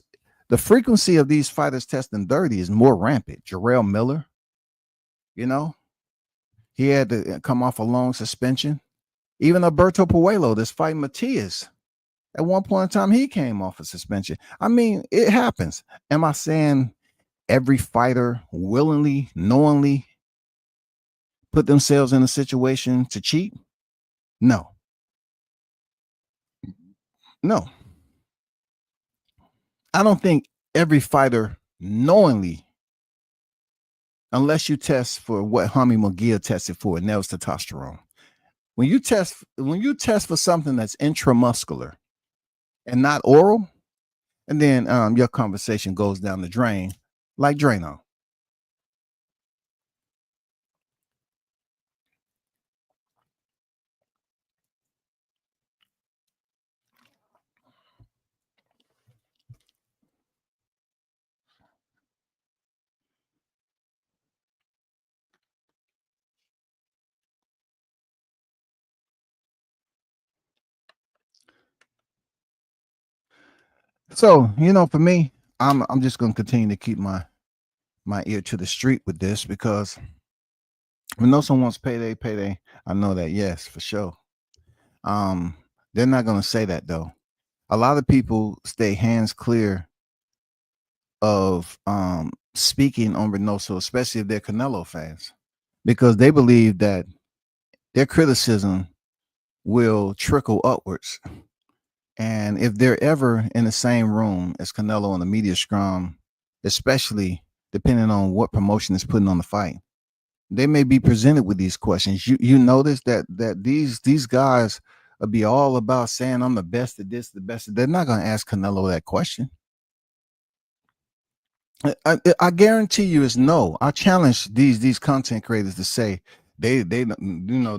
the frequency of these fighters testing dirty is more rampant. Jarrell Miller, he had to come off a long suspension. Even Alberto Puello that's fighting Matias, at one point in time, he came off a suspension. I mean, it happens. Am I saying every fighter willingly, knowingly put themselves in a situation to cheat? No. I don't think every fighter knowingly, unless you test for what Hammy McGill tested for, and that was testosterone. When you test for something that's intramuscular and not oral, and then your conversation goes down the drain like Drano. So, for me, I'm just going to continue to keep my ear to the street with this, because when no one wants payday, I know that, yes, for sure. They're not going to say that though. A lot of people stay hands clear of speaking on Reynoso, especially if they're Canelo fans, because they believe that their criticism will trickle upwards. And if they're ever in the same room as Canelo in the media scrum, especially depending on what promotion is putting on the fight, they may be presented with these questions. You notice that these guys will be all about saying, I'm the best at this, the best. They're not going to ask Canelo that question. I guarantee you it's no. I challenge these content creators to say they don't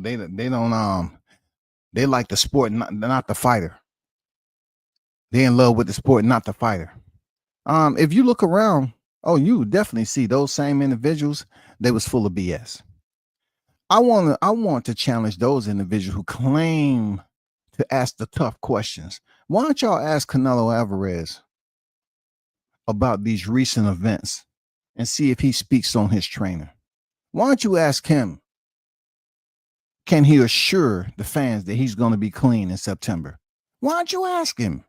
they like the sport, not the fighter. They're in love with the sport, not the fighter. If you look around, Oh, you definitely see those same individuals. They was full of BS. I want to challenge those individuals who claim to ask the tough questions. Why don't y'all ask Canelo Alvarez about these recent events and see if he speaks on his trainer? Why don't you ask him, can he assure the fans that he's going to be clean in September? Why don't you ask him?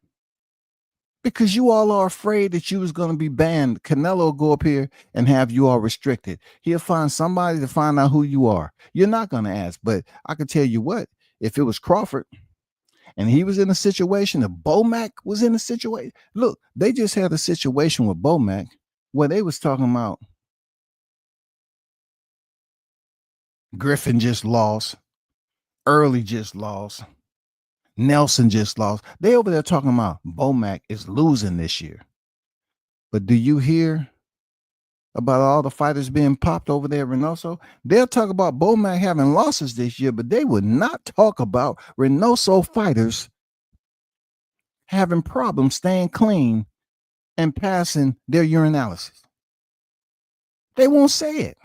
Because you all are afraid that you was going to be banned. Canelo will go up here and have you all restricted. He'll find somebody to find out who you are. You're not going to ask, but I can tell you what, if it was Crawford and he was in a situation, if Bomac was in a situation, look, they just had a situation with Bomac where they was talking about Griffin just lost, Early just lost, Nelson just lost. They over there talking about Bomac is losing this year. But do you hear about all the fighters being popped over there at Reynoso? They'll talk about Bomac having losses this year, but they would not talk about Reynoso fighters having problems staying clean and passing their urinalysis. They won't say it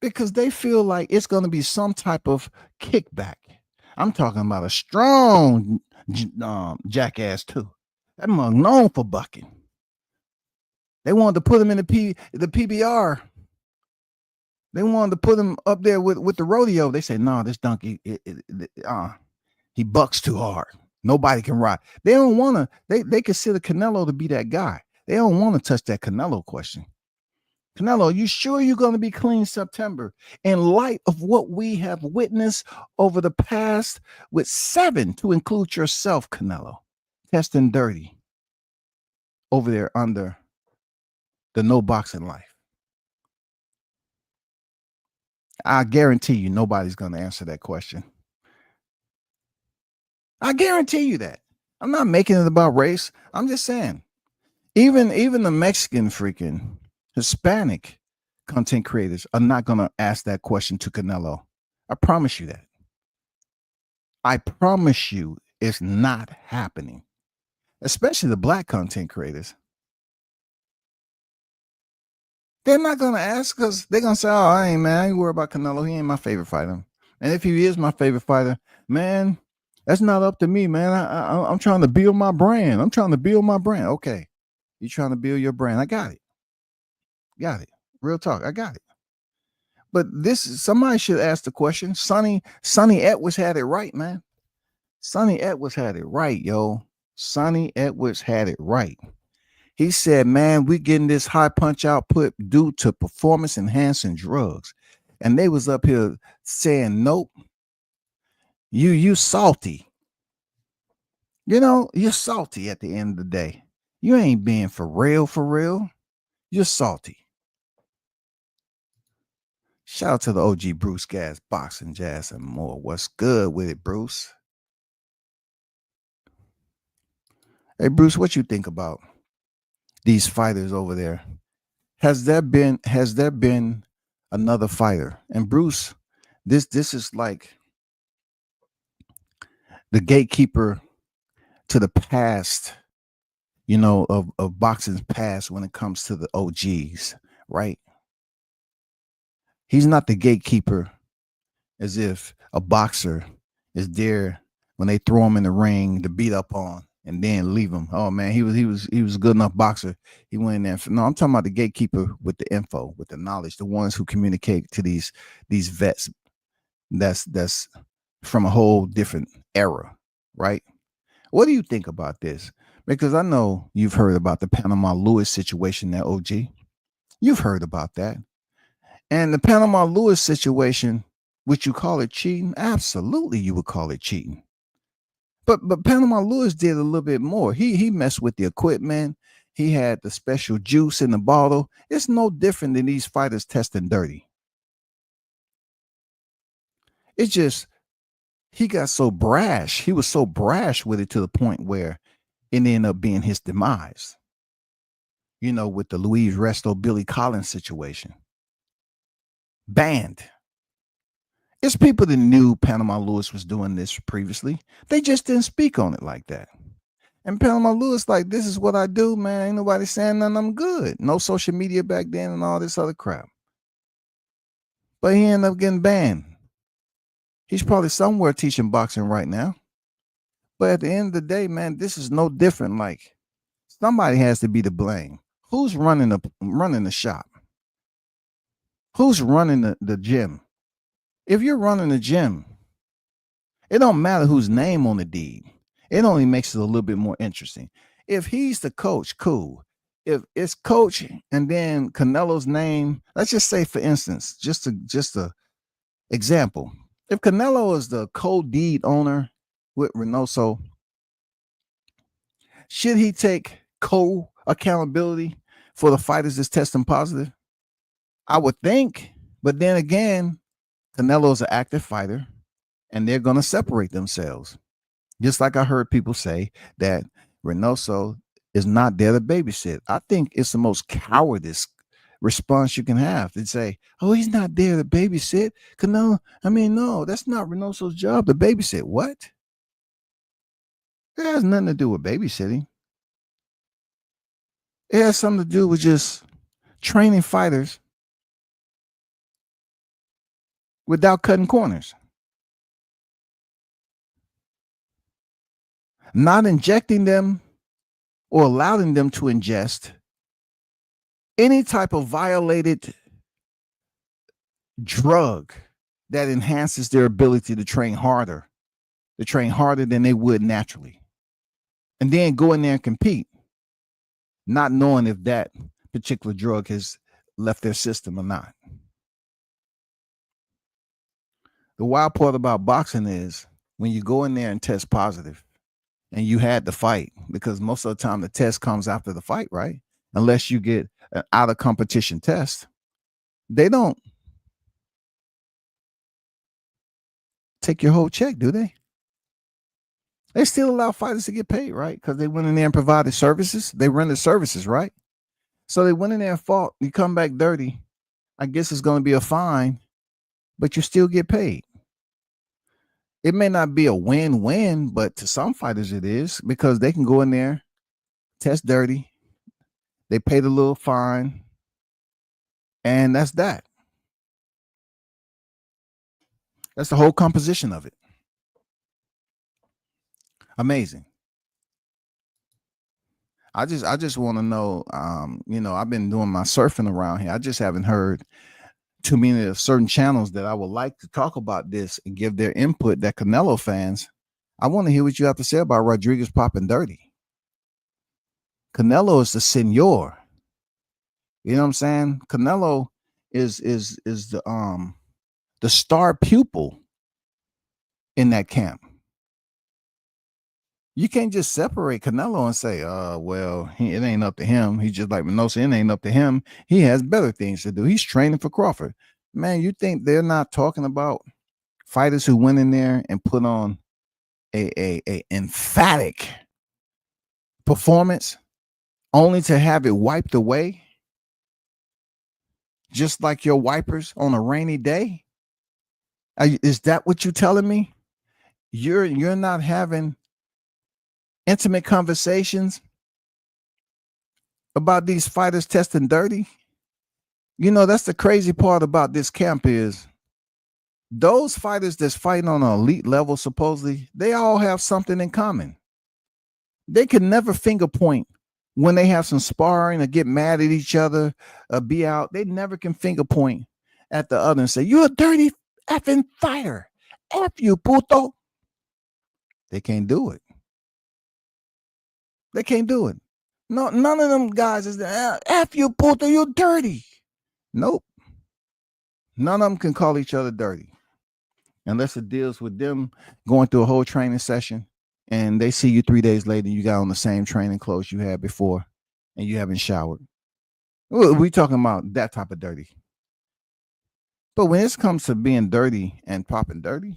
because they feel like it's going to be some type of kickback. I'm talking about a strong jackass too. That mug known for bucking. They wanted to put him in the PBR. They wanted to put him up there with the rodeo. They said, no, this donkey, he bucks too hard. Nobody can ride. They don't want to, they consider Canelo to be that guy. They don't want to touch that Canelo question. Canelo, you sure you're going to be clean September? In light of what we have witnessed over the past with 7, to include yourself, Canelo, testing dirty over there under the no boxing life. I guarantee you nobody's going to answer that question. I guarantee you that. I'm not making it about race. I'm just saying, even the Mexican freaking Hispanic content creators are not going to ask that question to Canelo. I promise you that. I promise you it's not happening, especially the black content creators. They're not going to ask because they're going to say, oh, I ain't worried about Canelo. He ain't my favorite fighter. And if he is my favorite fighter, man, that's not up to me, man. I'm trying to build my brand. Okay. You're trying to build your brand. I got it. Real talk. I got it. But somebody should ask the question. Sonny Edwards had it right, man. Sonny Edwards had it right, yo. Sonny Edwards had it right. He said, man, we getting this high punch output due to performance enhancing drugs. And they was up here saying, nope, you salty. You know, you're salty at the end of the day. You ain't being for real. You're salty. Shout out to the OG Bruce Gas, Boxing, Jazz, and more. What's good with it, Bruce? Hey, Bruce, what you think about these fighters over there? Has there been another fighter? And Bruce, this is like the gatekeeper to the past, you know, of boxing's past when it comes to the OGs, right? He's not the gatekeeper as if a boxer is there when they throw him in the ring to beat up on and then leave him. Oh man, he was a good enough boxer. He went in there. No, I'm talking about the gatekeeper with the info, with the knowledge, the ones who communicate to these vets. That's from a whole different era, right? What do you think about this? Because I know you've heard about the Panama Lewis situation there, OG. You've heard about that. And the Panama Lewis situation, would you call it cheating? Absolutely, you would call it cheating. But Panama Lewis did a little bit more. He messed with the equipment. He had the special juice in the bottle. It's no different than these fighters testing dirty. It's just he got so brash. He was so brash with it to the point where it ended up being his demise. You know, with the Luis Resto, Billy Collins situation. Banned. It's people that knew Panama Lewis was doing this previously. They just didn't speak on it like that. And Panama Lewis, like, this is what I do, man. Ain't nobody saying nothing. I'm good. No social media back then and all this other crap. But he ended up getting banned. He's probably somewhere teaching boxing right now. But at the end of the day, man, this is no different. Like, somebody has to be to blame. Who's running the shop? Who's running the gym? If you're running the gym, it don't matter whose name on the deed. It only makes it a little bit more interesting. If he's the coach, cool. If it's coach and then Canelo's name, let's just say, for instance, just a example. If Canelo is the co-deed owner with Reynoso, should he take co-accountability for the fighters that's testing positive? I would think, but then again, Canelo's an active fighter, and they're going to separate themselves. Just like I heard people say that Reynoso is not there to babysit. I think it's the most cowardice response you can have to say, oh, he's not there to babysit. Canelo, no, that's not Reynoso's job to babysit. What? It has nothing to do with babysitting. It has something to do with just training fighters without cutting corners. Not injecting them or allowing them to ingest any type of violated drug that enhances their ability to train harder than they would naturally. And then go in there and compete, not knowing if that particular drug has left their system or not. The wild part about boxing is when you go in there and test positive and you had the fight, because most of the time the test comes after the fight, right? Unless you get an out of competition test, they don't take your whole check, do they? They still allow fighters to get paid, right? Because they went in there and provided services. They rendered services, right? So they went in there and fought. You come back dirty, I guess it's going to be a fine, but you still get paid. It may not be a win-win, but to some fighters it is, because they can go in there, test dirty, they pay the little fine, and that's that. That's the whole composition of it. Amazing. I just want to know, I've been doing my surfing around here. I just haven't heard too many of certain channels that I would like to talk about this and give their input. That Canelo fans, I want to hear what you have to say about Rodriguez popping dirty. Canelo is the senor. You know what I'm saying? Canelo is the star pupil in that camp. You can't just separate Canelo and say, it ain't up to him. He's just like Reynoso. It ain't up to him. He has better things to do. He's training for Crawford. Man, you think they're not talking about fighters who went in there and put on a emphatic performance only to have it wiped away? Just like your wipers on a rainy day? Is that what you're telling me? You're not having intimate conversations about these fighters testing dirty? That's the crazy part about this camp is those fighters that's fighting on an elite level, supposedly, they all have something in common. They can never finger point when they have some sparring or get mad at each other or be out. They never can finger point at the other and say, you're a dirty effing fighter. F you, puto. They can't do it. They can't do it. No, none of them guys is there. F you, puto, you're dirty. Nope. None of them can call each other dirty unless it deals with them going through a whole training session and they see you 3 days later, you got on the same training clothes you had before and you haven't showered. We're talking about that type of dirty. But when it comes to being dirty and popping dirty,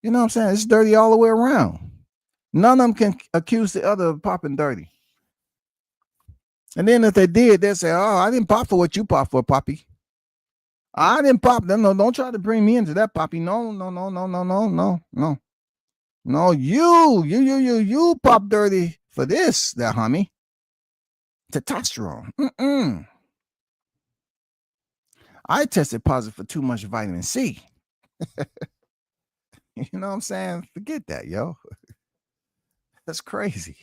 you know what I'm saying? It's dirty all the way around. None of them can accuse the other of popping dirty. And then if they did, they'll say, oh, I didn't pop for what you pop for, Poppy. I didn't pop. No, don't try to bring me into that, Poppy. No. No, you pop dirty for this, that homie. Testosterone. I tested positive for too much vitamin C. You know what I'm saying? Forget that, yo. That's crazy.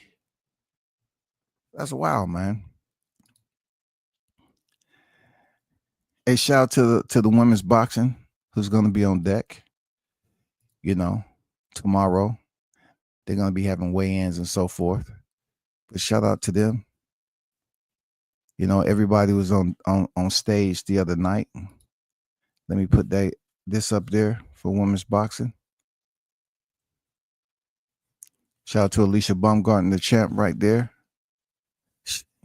That's wild, man. A shout out to the women's boxing who's going to be on deck. You know, tomorrow they're going to be having weigh-ins and so forth. But shout out to them. You know, everybody was on stage the other night. Let me put this up there for women's boxing. Shout out to Alicia Baumgarten, the champ, right there.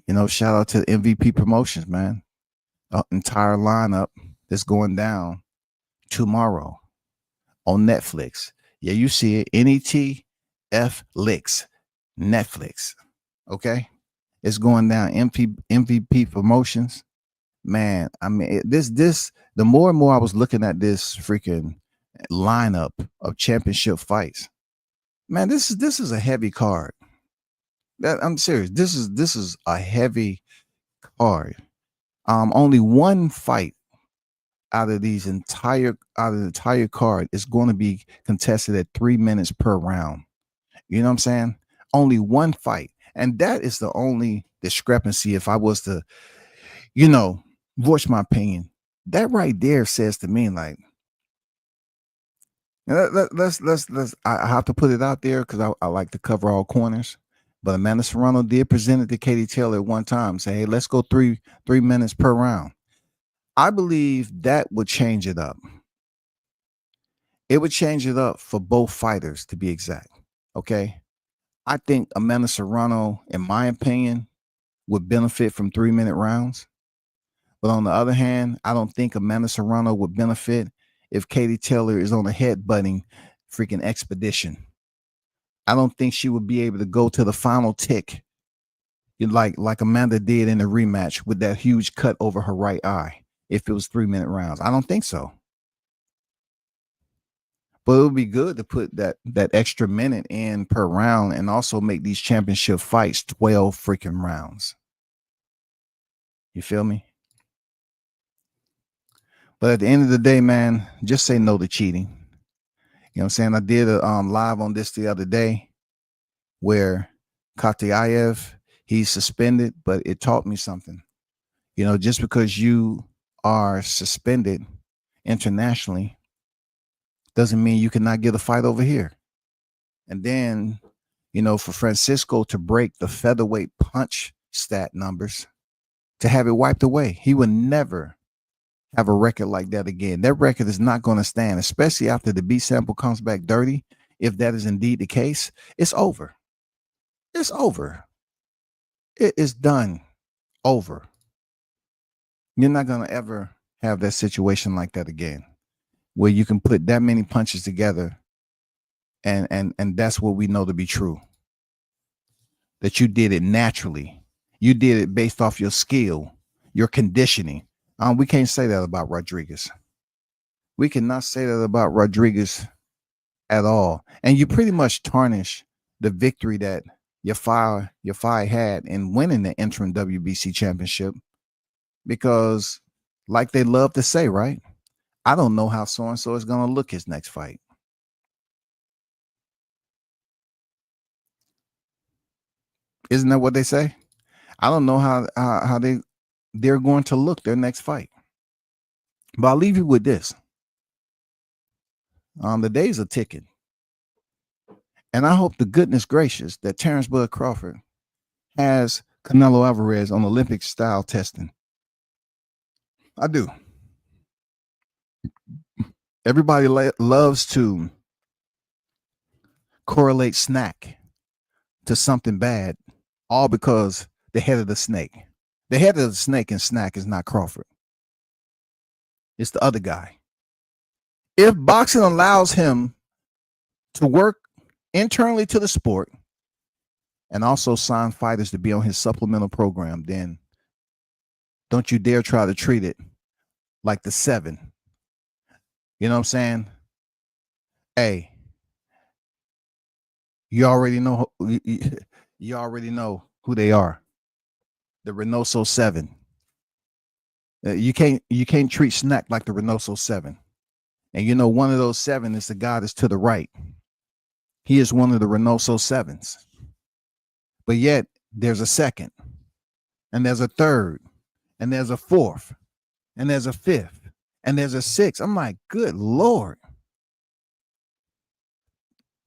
You know, shout out to MVP Promotions, man. Entire lineup that's going down tomorrow on Netflix. Yeah, you see it. NETF Netflix. Okay, it's going down. MVP Promotions. Man, I mean, the more and more I was looking at this freaking lineup of championship fights, man, this is a heavy card. I'm serious. This is a heavy card. Only one fight out of the entire card is going to be contested at 3 minutes per round. You know what I'm saying? Only one fight, and that is the only discrepancy. If I was to, you know, voice my opinion, that right there says to me, like, let's I have to put it out there because I like to cover all corners. But Amanda Serrano did present it to Katie Taylor at one time, say, hey, let's go 3 minutes per round. I believe that would change it up. It would change it up for both fighters, to be exact. Okay. I think Amanda Serrano, in my opinion, would benefit from 3 minute rounds. But on the other hand, I don't think Amanda Serrano would benefit if Katie Taylor is on a headbutting freaking expedition. I don't think she would be able to go to the final tick like Amanda did in the rematch with that huge cut over her right eye if it was 3 minute rounds. I don't think so. But it would be good to put that extra minute in per round and also make these championship fights 12 freaking rounds. You feel me? But at the end of the day, man, just say no to cheating. You know what I'm saying? I did a live on this the other day where Khataev, he's suspended, but it taught me something. You know, just because you are suspended internationally doesn't mean you cannot get a fight over here. And then, you know, for Francisco to break the featherweight punch stat numbers, to have it wiped away, he would never have a record like that again. That record is not going to stand, especially after the B sample comes back dirty. If that is indeed the case, it's over. It's over. It is done. Over. You're not going to ever have that situation like that again, where you can put that many punches together and that's what we know to be true. That you did it naturally. You did it based off your skill, your conditioning. We can't say that about Rodriguez. We cannot say that about Rodriguez at all. And you pretty much tarnish the victory that Yafai had in winning the interim WBC championship, because like they love to say, right? I don't know how so-and-so is going to look his next fight. Isn't that what they say? I don't know how they're going to look their next fight. But I'll leave you with this. The days are ticking. And I hope to goodness gracious that Terrence Bud Crawford has Canelo Alvarez on Olympic style testing. I do. Everybody loves to correlate snack to something bad, all because the head of the snake. The head of the snake in snack is not Crawford. It's the other guy. If boxing allows him to work internally to the sport and also sign fighters to be on his supplemental program, then don't you dare try to treat it like the 7. You know what I'm saying? Hey, you already know You already know who they are. The Reynoso 7. You can't treat Snack like the Reynoso 7. And you know, one of those 7 is the guy that's to the right. He is one of the Reynoso 7s. But yet there's a second, and there's a third, and there's a fourth, and there's a fifth, and there's a sixth. I'm like, good Lord.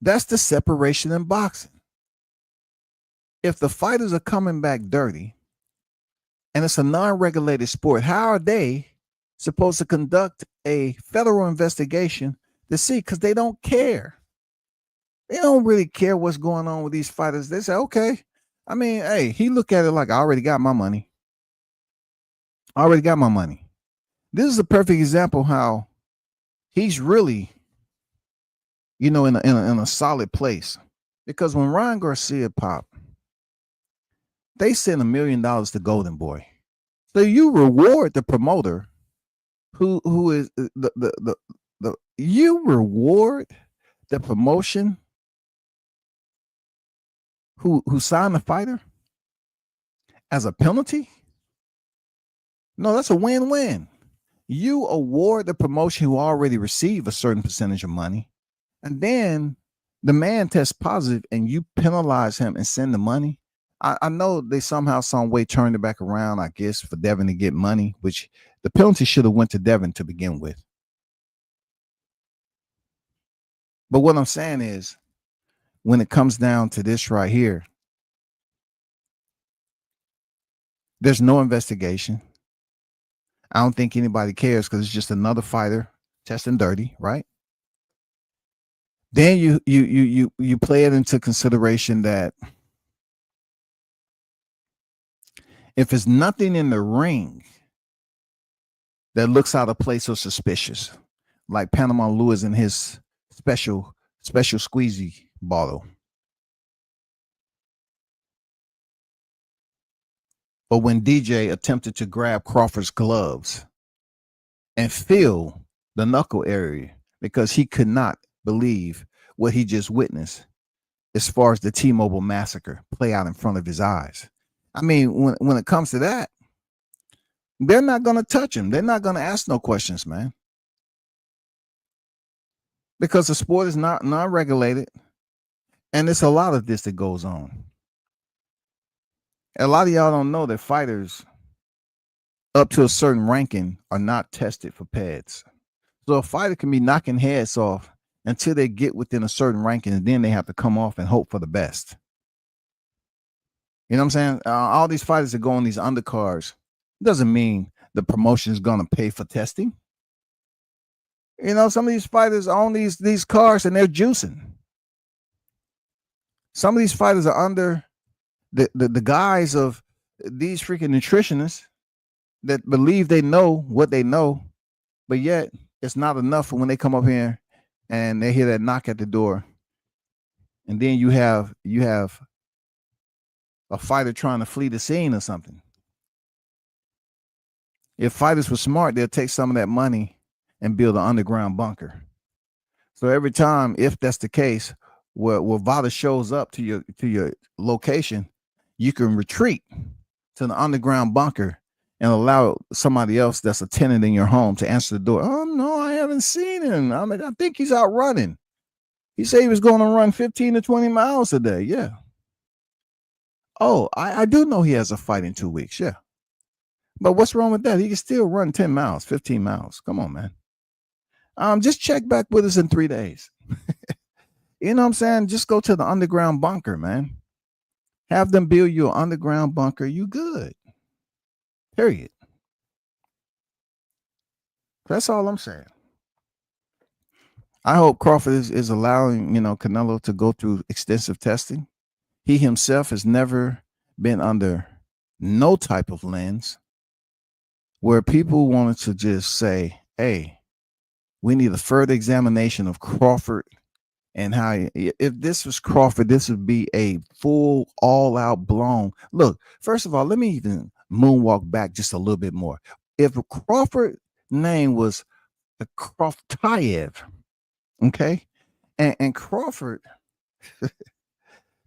That's the separation in boxing. If the fighters are coming back dirty and it's a non-regulated sport, how are they supposed to conduct a federal investigation to see? Because they don't care. They don't really care what's going on with these fighters. They say, okay. I mean, hey, he look at it like, I already got my money. I already got my money. This is a perfect example how he's really, in a solid place. Because when Ryan Garcia popped, they sent $1 million to Golden Boy. So you reward the promoter who is you reward the promotion who signed the fighter as a penalty? No, that's a win-win. You award the promotion who already received a certain percentage of money, and then the man tests positive and you penalize him and send the money. I know they somehow, some way turned it back around, I guess, for Devin to get money, which the penalty should have went to Devin to begin with. But what I'm saying is, when it comes down to this right here, there's no investigation. I don't think anybody cares because it's just another fighter testing dirty, right? Then you play it into consideration that if there's nothing in the ring that looks out of place or suspicious, like Panama Lewis and his special squeezy bottle, or when DJ attempted to grab Crawford's gloves and feel the knuckle area because he could not believe what he just witnessed as far as the T-Mobile massacre play out in front of his eyes. I mean, when it comes to that, they're not going to touch him. They're not going to ask no questions, man. Because the sport is not regulated. And there's a lot of this that goes on. A lot of y'all don't know that fighters up to a certain ranking are not tested for PEDs. So a fighter can be knocking heads off until they get within a certain ranking, and then they have to come off and hope for the best. You know what I'm saying? All these fighters that go on these undercards doesn't mean the promotion is going to pay for testing. You know, some of these fighters own these cars and they're juicing. Some of these fighters are under the guise of these freaking nutritionists that believe they know what they know, but yet it's not enough for when they come up here and they hear that knock at the door. And then you have a fighter trying to flee the scene or something. If fighters were smart, they'll take some of that money and build an underground bunker. So every time, if that's the case, where Vada shows up to your location, you can retreat to the underground bunker and allow somebody else that's a tenant in your home to answer the door. Oh no, I haven't seen him. I think he's out running. He said he was going to run 15 to 20 miles a day. Yeah. Oh, I do know he has a fight in 2 weeks. Yeah. But what's wrong with that? He can still run 10 miles, 15 miles. Come on, man. Just check back with us in 3 days. You know what I'm saying? Just go to the underground bunker, man. Have them build you an underground bunker. You good. Period. That's all I'm saying. I hope Crawford is allowing, Canelo to go through extensive testing. He himself has never been under no type of lens where people wanted to just say, hey, we need a further examination of Crawford and how, if this was Crawford, this would be a full, all-out blown. Look, first of all, let me even moonwalk back just a little bit more. If Crawford's name was Khataev, okay, and Crawford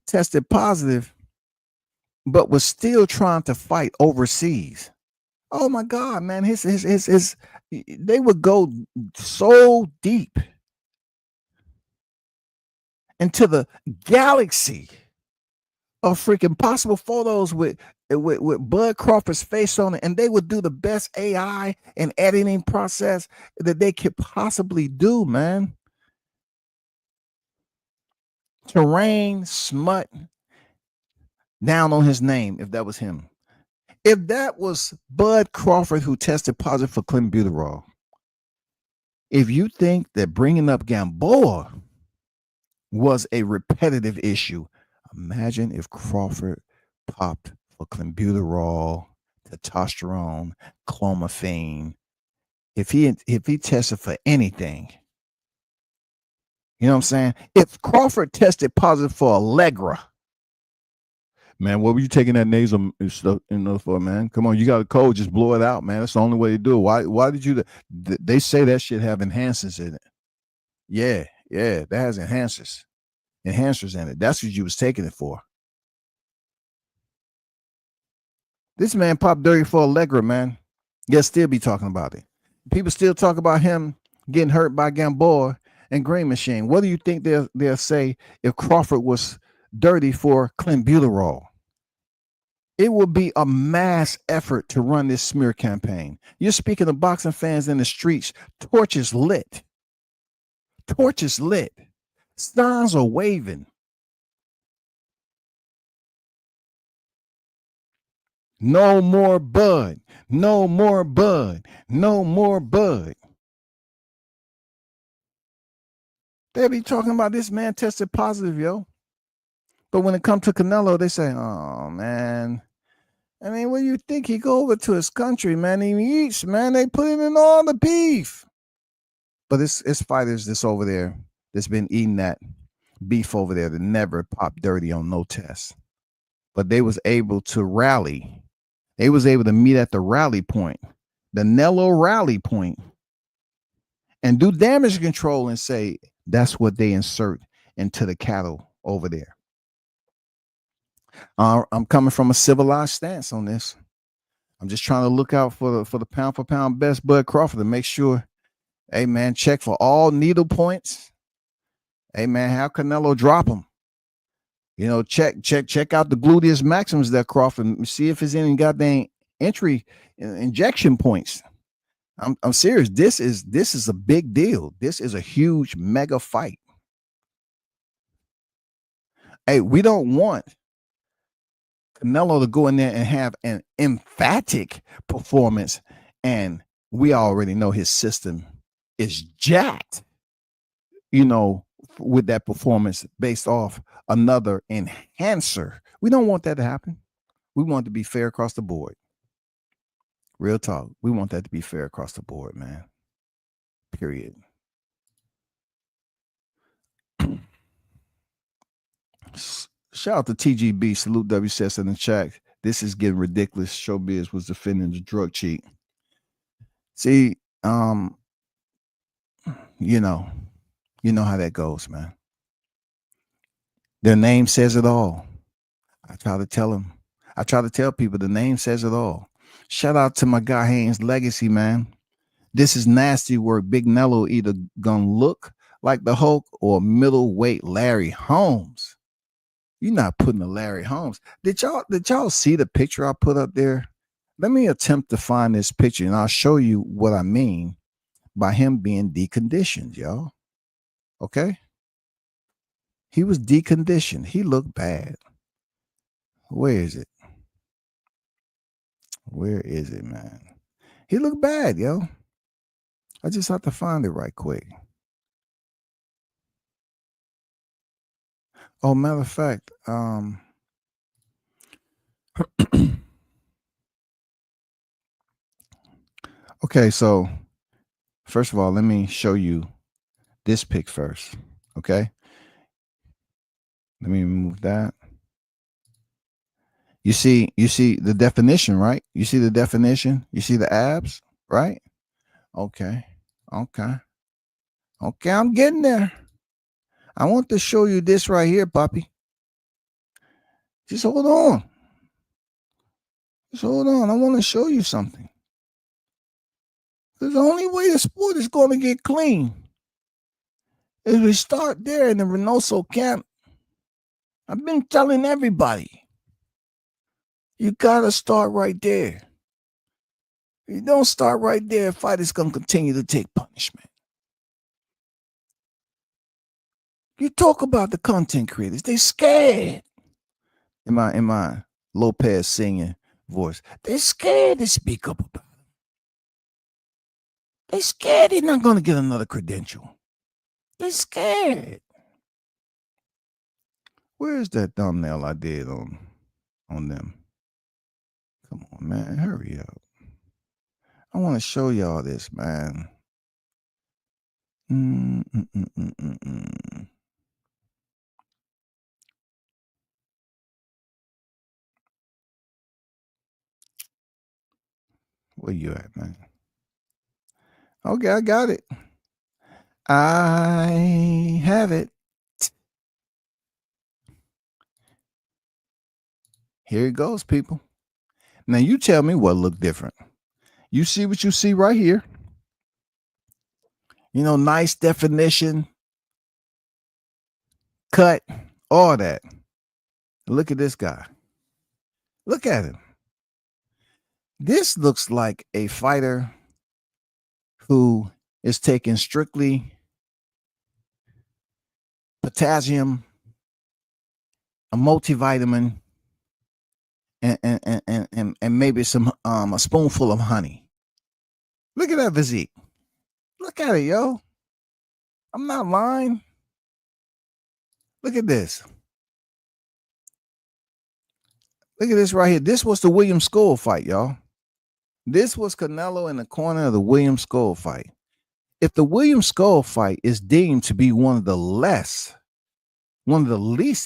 tested positive but was still trying to fight overseas. Oh my God, man. His they would go so deep into the galaxy of freaking possible photos with Bud Crawford's face on it, and they would do the best AI and editing process that they could possibly do, man. To rain smut down on his name, if that was him. If that was Bud Crawford who tested positive for clenbuterol, if you think that bringing up Gamboa was a repetitive issue, imagine if Crawford popped for clenbuterol, testosterone, clomiphene. If he tested for anything, you know what I'm saying? If Crawford tested positive for Allegra, man, what were you taking that nasal stuff for, man? Come on, you got a cold, just blow it out, man. That's the only way to do it. Why did you? They say that shit have enhancers in it. Yeah, that has enhancers in it. That's what you was taking it for. This man popped dirty for Allegra, man. You'll still be talking about it. People still talk about him getting hurt by Gamboa and Green Machine. What do you think they'll say if Crawford was dirty for clenbuterol? It will be a mass effort to run this smear campaign. You're speaking of boxing fans in the streets, torches lit. Signs are waving. No more Bud. No more Bud. No more Bud. They be talking about this man tested positive, yo. But when it comes to Canelo, they say, oh, man. I mean, what do you think? He go over to his country, man. He eats, man. They put him in all the beef. But it's fighters that's over there that's been eating that beef over there that never popped dirty on no test. But they was able to rally. They was able to meet at the rally point, the Nello rally point, and do damage control and say that's what they insert into the cattle over there. I'm coming from a civilized stance on this. I'm just trying to look out for the pound for pound best Bud Crawford to make sure, hey man, check for all needle points. Hey man, how Canelo drop them? You know, check out the gluteus maximus there, Crawford, and see if there's any goddamn entry injection points. I'm serious. This is a big deal. This is a huge mega fight. Hey, we don't want Canelo to go in there and have an emphatic performance, and we already know his system is jacked, you know, with that performance based off another enhancer. We don't want that to happen. We want it to be fair across the board. Real talk. We want that to be fair across the board, man. Period. Shout out to TGB. Salute WCS in the chat. This is getting ridiculous. Showbiz was defending the drug cheat. See, you know how that goes, man. Their name says it all. I try to tell people the name says it all. Shout out to my guy Haynes Legacy, man. This is nasty work. Big Nello either gonna look like the Hulk or middleweight Larry Holmes. You're not putting a Larry Holmes. Did y'all see the picture I put up there? Let me attempt to find this picture, and I'll show you what I mean by him being deconditioned, y'all. Okay? He was deconditioned. He looked bad. Where is it? Where is it, man? He looked bad, yo. I just have to find it right quick. Oh, matter of fact, okay, so first of all, let me show you this pic first. Okay. Let me remove that. You see the definition, right? You see the definition? You see the abs, right? Okay. I'm getting there. I want to show you this right here, Poppy. Just hold on. So hold on, I want to show you something. Because the only way the sport is going to get clean is we start there in the Reynoso camp. I've been telling everybody, you got to start right there. If you don't start right there, fight is going to continue to take punishment. You talk about the content creators, they scared. In my Lopez singing voice, they're scared to speak up about it. They're scared they're not going to get another credential. They're scared. Where's that thumbnail I did on them? Come on, man, hurry up. I want to show y'all this, man. Where you at, man? Okay, I got it. I have it. Here it goes, people. Now you tell me what looked different. You see what you see right here. You know, nice definition, cut, all that. Look at this guy. Look at him. This looks like a fighter who is taking strictly potassium, a multivitamin, and maybe some a spoonful of honey. Look at that physique. Look at it, yo. I'm not lying. Look at this. Look at this right here. This was the William Skull fight, y'all. This was Canelo in the corner of the William Skull fight. If the William Skull fight is deemed to be one of the least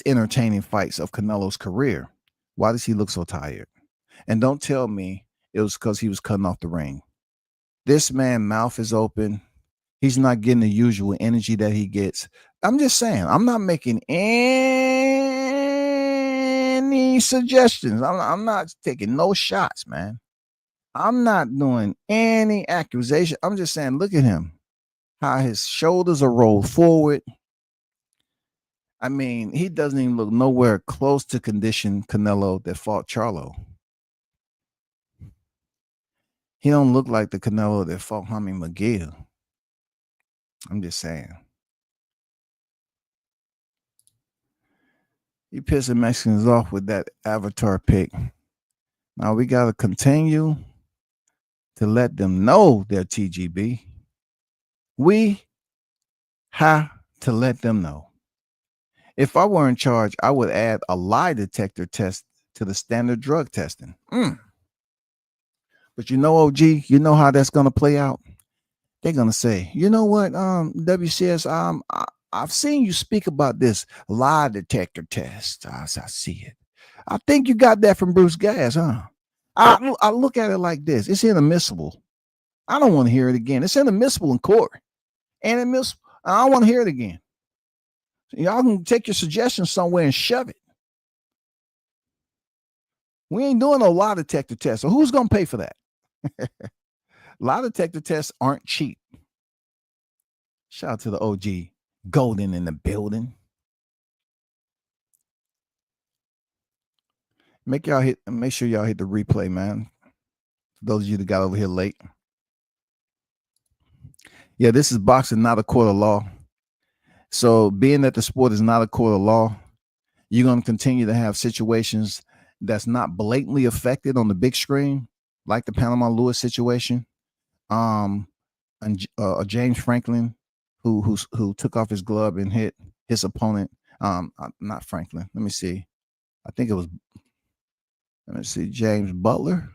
entertaining fights of Canelo's career, why does he look so tired? And don't tell me it was because he was cutting off the ring. This man's mouth is open. He's not getting the usual energy that he gets. I'm just saying, I'm not making any suggestions. I'm not taking no shots, man. I'm not doing any accusation. I'm just saying, look at him. How his shoulders are rolled forward. I mean, he doesn't even look nowhere close to conditioned Canelo that fought Charlo. He don't look like the Canelo that fought Jaime McGill. I'm just saying. You pissing Mexicans off with that avatar pic. Now we got to continue to let them know they're TGB. We have to let them know. If I were in charge, I would add a lie detector test to the standard drug testing. But you know, OG, you know how that's going to play out? They're going to say, you know what, WCS, I've seen you speak about this lie detector test. I see it. I think you got that from Bruce Gas, huh? I look at it like this. It's inadmissible. I don't want to hear it again. It's inadmissible in court. Inadmissible. I don't want to hear it again. Y'all can take your suggestions somewhere and shove it. We ain't doing no lie detector test. So who's going to pay for that? Lie detector tests aren't cheap. Shout out to the OG Golden in the building. Make sure y'all hit the replay, man. For those of you that got over here late. Yeah, this is boxing, not a court of law. So being that the sport is not a court of law, you're going to continue to have situations that's not blatantly affected on the big screen, like the Panama Lewis situation. And James Franklin, who took off his glove and hit his opponent. Not Franklin. Let me see. I think it was. Let me see. James Butler.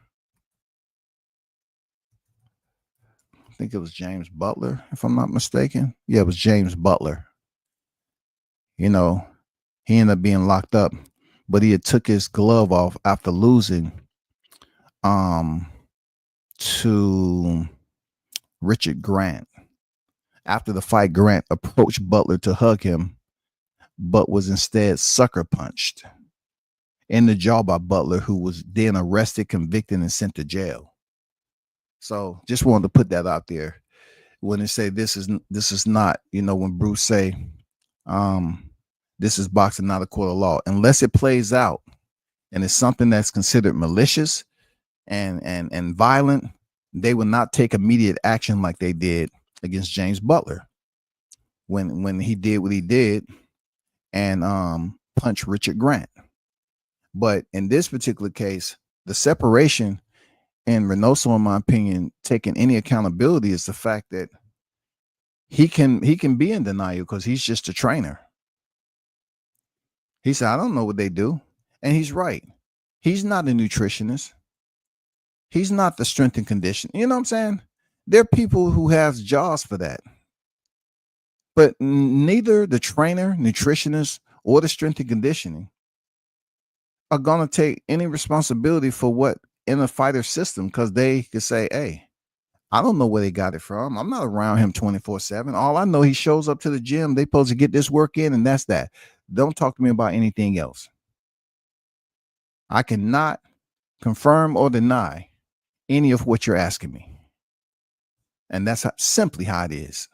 I think it was James Butler, if I'm not mistaken. Yeah, it was James Butler. You know, he ended up being locked up, but he had took his glove off after losing to Richard Grant. After the fight, Grant approached Butler to hug him, but was instead sucker punched. in the jaw by Butler, who was then arrested, convicted, and sent to jail. So just wanted to put that out there. When they say this is not, when Bruce say, this is boxing, not a court of law, unless it plays out and it's something that's considered malicious and violent, they will not take immediate action like they did against James Butler when he did what he did and punch Richard Grant. But in this particular case, the separation and Reynoso, in my opinion, taking any accountability is the fact that he can be in denial because he's just a trainer. He said, I don't know what they do. And he's right. He's not a nutritionist. He's not the strength and condition. You know what I'm saying? There are people who have jobs for that. But neither the trainer, nutritionist, or the strength and conditioning are going to take any responsibility for what in a fighter system, because they could say, hey, I don't know where they got it from. I'm not around him 24/7. All I know, he shows up to the gym. They supposed to get this work in, and that's that. Don't talk to me about anything else. I cannot confirm or deny any of what you're asking me. And that's simply how it is.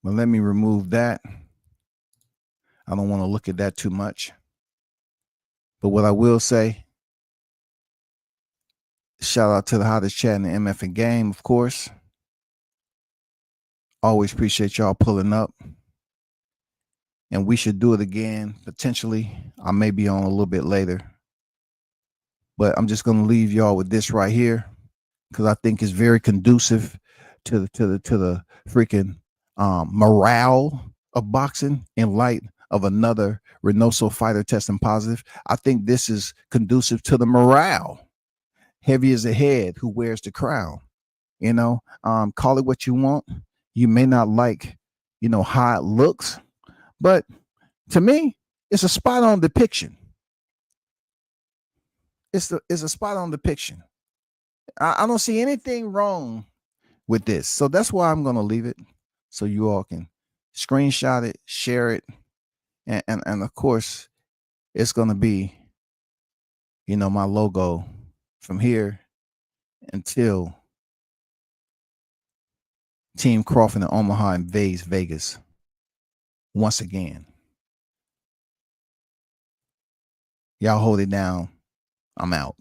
But let me remove that. I don't want to look at that too much. But what I will say, shout out to the hottest chat in the MF and game, of course. Always appreciate y'all pulling up. And we should do it again, potentially. I may be on a little bit later. But I'm just going to leave y'all with this right here, because I think it's very conducive to the freaking morale of boxing in light of another Reynoso fighter testing positive. I think this is conducive to the morale. Heavy as a head who wears the crown. Call it what you want. You may not like, how it looks, but to me, it's a spot on depiction. It's a spot on depiction. I don't see anything wrong with this. So that's why I'm going to leave it so you all can screenshot it, share it. And of course, it's going to be, my logo from here until Team Crawford and Omaha invades Vegas once again. Y'all hold it down. I'm out.